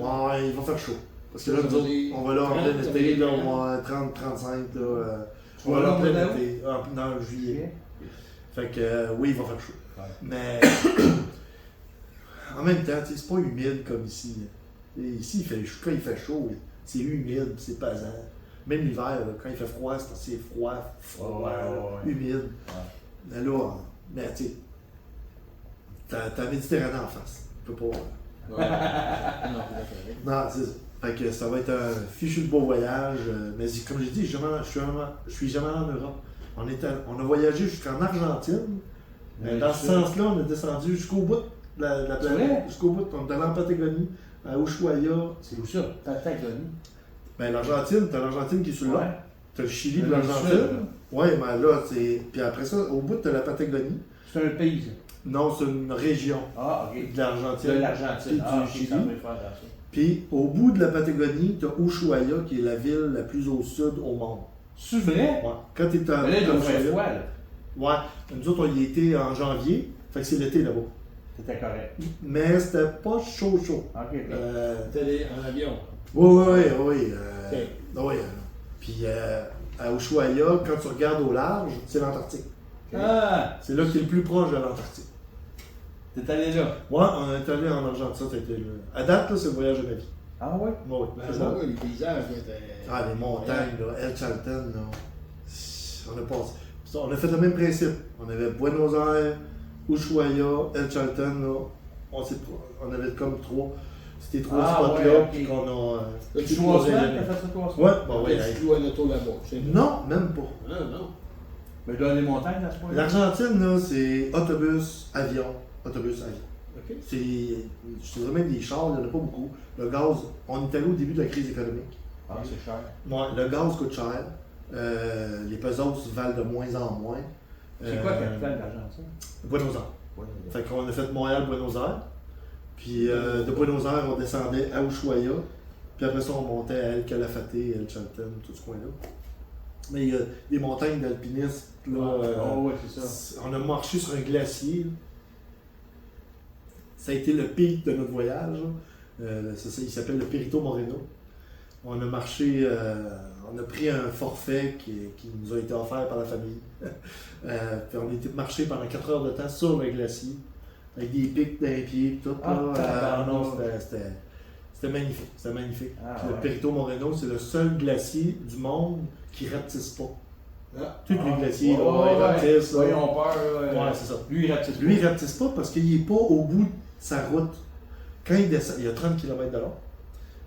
là? Ouais, il va faire chaud. Parce que là, nous autres, on va là en plein été, là, on va 30-35. Tu vas là en plein été? Non, juillet. Fait que oui, il va faire chaud. Mais en même temps, c'est pas humide comme ici. Ici, quand il fait chaud, c'est humide, c'est pesant. Même l'hiver, quand il fait froid, c'est assez froid, humide. Mais là, tu sais, t'as la Méditerranée en face. Tu peux pas. Non, c'est ça. Fait que ça va être un fichu de beau voyage. Mais comme j'ai dit, je suis jamais allé en Europe. On a voyagé jusqu'en Argentine. Mais dans ce sens-là, on est descendu jusqu'au bout de la planète. Jusqu'au bout. On est allé en Patagonie, à Ushuaia. C'est où ça? Patagonie? Ben l'Argentine, t'as l'Argentine qui est sur le lac. T'as le Chili de l'Argentine. Oui, mais là, c'est. Puis après ça, au bout, t'as la Patagonie. C'est un pays, ça? Non, c'est une région. Ah, ok. De l'Argentine. De l'Argentine. Du Chili. Puis au bout de la Patagonie, t'as Ushuaia, qui est la ville la plus au sud au monde. C'est vrai? Ouais. Quand t'es à. Là, il doit faire froid, là. Ouais. Nous autres, on y était en janvier. Fait que c'est l'été là-bas. C'était correct. Mais c'était pas chaud. Ok. T'es en avion. Oui. Puis à Ushuaia, quand tu regardes au large, c'est l'Antarctique. Ah! C'est là que tu es le plus proche de l'Antarctique. T'es allé là? Ouais, on est allé en Argentine, ça a été à date, là, c'est le voyage de ma vie. Ah ouais? Ouais, Ben, c'est ça. ouais, les paysages, étaient... Ah, les montagnes, là, El Chalten, là. On a passé. On a fait le même principe. On avait Buenos Aires, Ushuaia, El Chalten, là. On avait comme trois. C'était trois spots-là, puis qu'on a. Tu joues en semaine? T'as fait ça toi en semaine? Ouais, bon, ouais. Tu joues à l'auto là-bas. Non, même pas. Non. Mais dans les montagnes, à ce point-là? L'Argentine, là, c'est autobus, avion. Autobus, avion. OK. Je te dirais même des chars, il n'y en a pas beaucoup. Le gaz, on est allé au début de la crise économique. Ah, c'est cher. Ouais, le gaz coûte cher. Les pesos valent de moins en moins. C'est quoi la capitale d'Argentine? Buenos Aires. Fait qu'on a fait Montréal-Buenos Aires. Puis de Buenos Aires, on descendait à Ushuaia. Puis après ça, on montait à El Calafate, El Chalten, tout ce coin-là. Mais il y a des montagnes d'alpinistes. Là, ouais, c'est ça. On a marché sur un glacier. Là. Ça a été le pic de notre voyage. C'est ça, il s'appelle le Perito Moreno. On a marché, on a pris un forfait qui nous a été offert par la famille. Puis on a été marché pendant 4 heures de temps sur le glacier, avec des pics d'un pied, tout. Non, c'était magnifique. C'était magnifique. Puis le Perito Moreno, c'est le seul glacier du monde qui ne rapetisse pas. Tous les glaciers, ils rapetissent. Ils ont peur. Ouais, c'est ça. Lui, il rapetisse pas. Lui, il rapetisse pas parce qu'il n'est pas au bout de sa route. Quand il descend, il y a 30 km de long,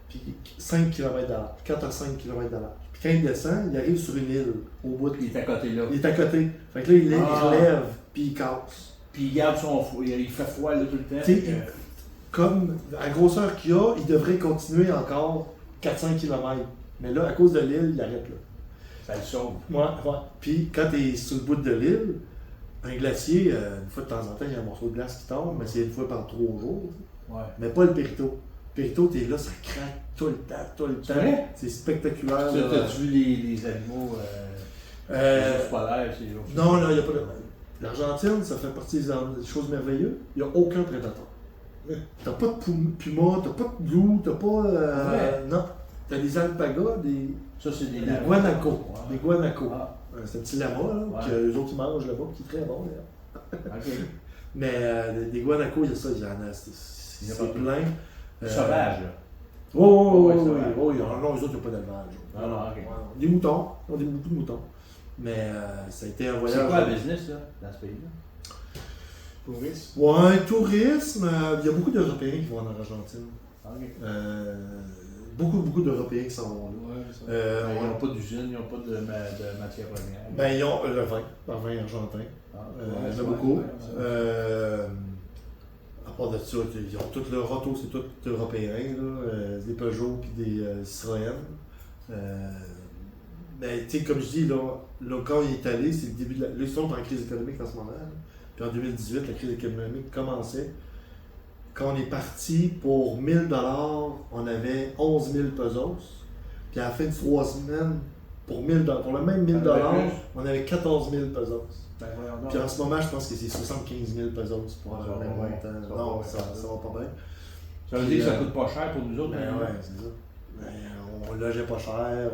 puis 5 km de large, 4 à 5 km de large. Puis quand il descend, il arrive sur une île, au bout. Il est à côté là. Il est à côté. Fait que là, il relève, puis il casse. Puis il garde son froid, il fait froid là, tout le temps. Comme à la grosseur qu'il a, il devrait continuer encore 400 km. Mais là, à cause de l'île, il arrête là. Ça le sauve. Ouais. Puis quand tu es sur le bout de l'île, un glacier, une fois de temps en temps, il y a un morceau de glace qui tombe, mais c'est une fois par 3 jours. Ouais. Mais pas le Perito. Le Perito, t'es là, ça craque tout le temps. C'est vrai? C'est spectaculaire. T'as-tu vu les animaux les ours polaires? Non, il n'y a pas de. L'Argentine, ça fait partie des choses merveilleuses. Il n'y a aucun prédateur. T'as pas de puma, t'as pas de loup, t'as pas. Non. T'as des alpagas, des. Ça, c'est des guanacos. Ouais. Des guanacos. Ah. C'est un petit lama, là, que les autres ils mangent là-bas, qui est très bon d'ailleurs. OK. Mais des guanacos, il y a ça, il y en a. C'est plein. Sauvage, là. Oh, non, les autres, il n'y a pas d'élevage. Non, ok. Des moutons, on a beaucoup de moutons. Mais ça a été un voyage. C'est quoi le business, là, dans ce pays-là? Tourisme? Ouais, tourisme. Il y a beaucoup d'Européens qui vont en Argentine. Okay. Beaucoup d'Européens qui s'en vont là. Ils n'ont pas d'usine, ils n'ont pas de matière première. Ben, ils ont le vin argentin. Il y en a beaucoup. À part de ça, ils ont tout leur auto, c'est tout européen, là, des Peugeot et des Citroën. Mais tu sais, comme je dis, là, quand il est allé, c'est le début de la. Là, ils sont en crise économique en ce moment. Là. Puis en 2018, la crise économique commençait. Quand on est parti pour 1000 $, on avait 11 000 pesos. Puis à la fin de 3 semaines, pour le même 1000 $, on avait 14 000 pesos. Ben, Puis en ce moment, je pense que c'est 75 000 pesos pour le même montant. Non, ça va pas bien. Ça veut dire que ça coûte pas cher pour nous autres. Ben ouais, c'est ça. Ben, on logeait pas cher.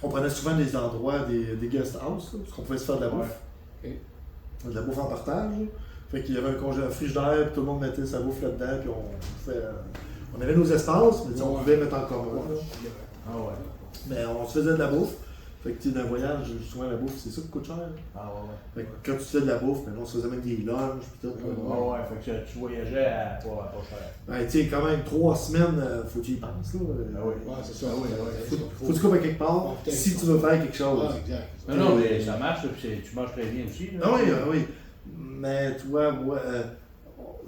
On prenait souvent des endroits, des guest house, parce qu'on pouvait se faire de la bouffe. Okay. De la bouffe en partage. Fait qu'il y avait un frigidaire, puis tout le monde mettait sa bouffe là-dedans, puis on avait nos espaces, mais on pouvait mettre en commun. Ah ouais. Mais on se faisait de la bouffe. Fait que d'un voyage, souvent la bouffe, c'est ça qui coûte cher. Ah ouais. Fait que quand tu fais de la bouffe, on se faisait même des lunchs, puis tout. Ouais, fait que tu voyageais à pas cher. Ben, tu sais, quand même, 3 semaines, faut que tu y penses, là. Ah oui. Ouais, c'est ça. Faut que tu coupes à quelque part, si tu veux faire quelque chose. Ah, exact. Non, mais ça marche, puis tu manges très bien aussi. Là. Ah oui. Mais tu vois, moi,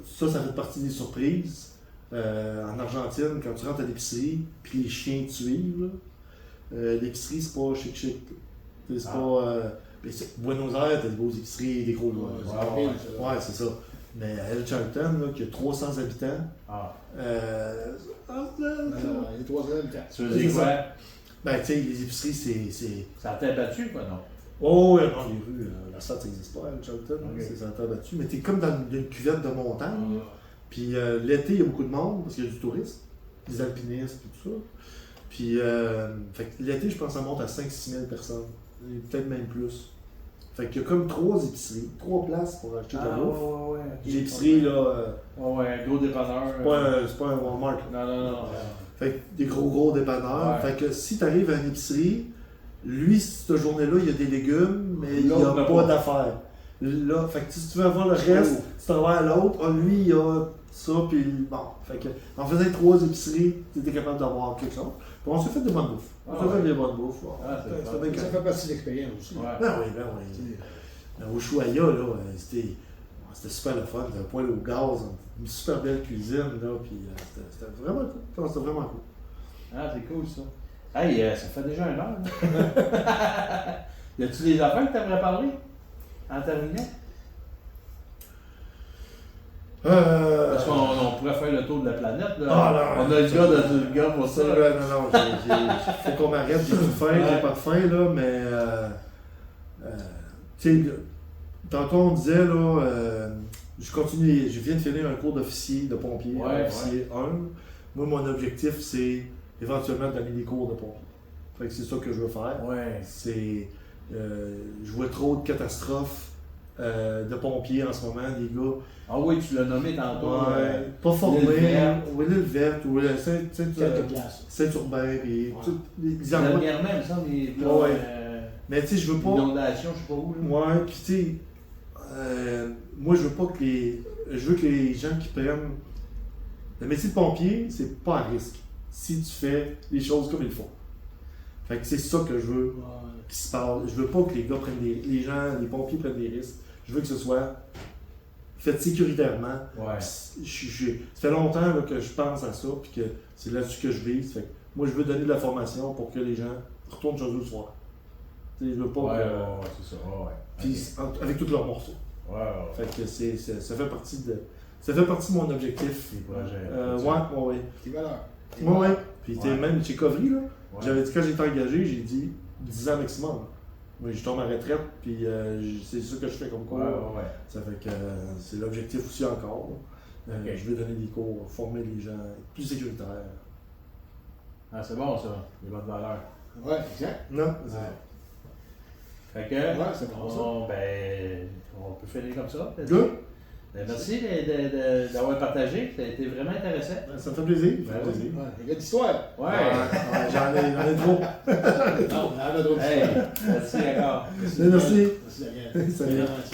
ça fait partie des surprises. En Argentine, quand tu rentres à l'épicerie, puis les chiens te suivent, l'épicerie, c'est pas chic. C'est pas. Buenos Aires, t'as des grosses épiceries, des gros. Ouais, c'est ça. Mais à El Chalten, là, qui a 300 habitants. Il y a 3 habitants. Tu veux dire quoi? Ben, tu sais, les épiceries, c'est. Ça t'a battu, quoi, non? Oh, non, les rues, la salle, ça n'existe pas à El Chalten. Okay. C'est ça t'a battu. Mais t'es comme dans une cuvette de montagne. Puis l'été, il y a beaucoup de monde parce qu'il y a du tourisme, des alpinistes et tout ça. Puis l'été, je pense que ça monte à 5-6 000 personnes, peut-être même plus. Fait qu'il y a comme 3 épiceries, 3 places pour acheter de la bouffe. ouais. L'épicerie, là, Ouais, un gros dépanneur. c'est pas un Walmart. Non. Fait que des gros dépanneurs. Ouais. Fait que si tu arrives à une épicerie, lui, cette journée-là, il y a des légumes, mais il n'y L'autre a n'a pas pas. d'affaires. Là, fait que si tu veux avoir le reste, tu t'en vas à l'autre. Ah, lui, il a ça, puis bon. Fait que, en faisant 3 épiceries, tu étais capable d'avoir quelque chose. Puis on s'est fait des bonnes bouffes. On s'est fait des bonnes bouffes. Bon. C'est bien Ça correct. fait partie de l'expérience aussi. Ouais. Ben oui. Au Ushuaïa, là, c'était super le fun. C'était un poêle au gaz, une super belle cuisine, là, puis c'était vraiment cool. C'était vraiment cool. Ah, c'est cool ça. Hey, ça fait déjà 1 heure. Là. Y a-tu des affaires que tu aimerais parler en terminant? Parce qu'on pourrait faire le tour de la planète. Là. Ah, non, on a le gars pour ça. Non, faut qu'on m'arrête, j'ai plus faim, j'ai pas de faim, là, mais. Tu sais, tantôt on disait, là, je viens de finir un cours d'officier de pompier, officier 1. Moi, mon objectif, c'est éventuellement de donner des cours de pompier. Fait que c'est ça que je veux faire. Ouais. Je vois trop de catastrophes de pompiers en ce moment, les gars. Ah oui, tu l'as nommé tantôt. Pas formés, l'île ou l'île verte, ou Quelques places. Saint-Urbain, et Ouais. tous les endroits. Dernièrement, il me semble, les Mais tu sais, je veux pas. inondations, je sais pas où. Là. Ouais, puis tu sais, moi je veux pas que les. Je veux que les gens qui prennent. Le métier de pompier, c'est pas à risque. Si tu fais les choses comme il faut. Fait que c'est ça que je veux qui se passe. Je veux pas que les gars prennent les pompiers prennent des risques. Je veux que ce soit fait sécuritairement. Ouais. Ça fait longtemps là, que je pense à ça, puis que c'est là-dessus que je vise. Fait que moi, je veux donner de la formation pour que les gens retournent chez eux le soir. T'sais, je veux pas Ouais, que. c'est ça. Ouais. Puis avec tous leurs morceaux. Ouais. Fait que ça fait partie de mon objectif. Les projets. Ouais. Tes valeurs. Ouais. Puis t'es Ouais. même chez Covry, là. Ouais. J'avais dit quand j'étais engagé, j'ai dit 10 ans maximum. Moi, je tombe à retraite, puis c'est ça que je fais comme cours. Ouais. Ça fait que c'est l'objectif aussi encore. Ok. Je veux donner des cours, former les gens, être plus sécuritaires. Ah, c'est bon ça, les bonnes valeurs. Ouais, exact. Non, Fait que, c'est bon ça. on peut finir comme ça. peut-être. Good. Merci d'avoir partagé, ça a été vraiment intéressant. Ça me fait plaisir. Ben oui. Ouais, les gars d'histoire. Ouais. J'en ai trop. Non, on a d'autres Hey, merci encore. Merci. Merci, Daniel. Salut. Merci.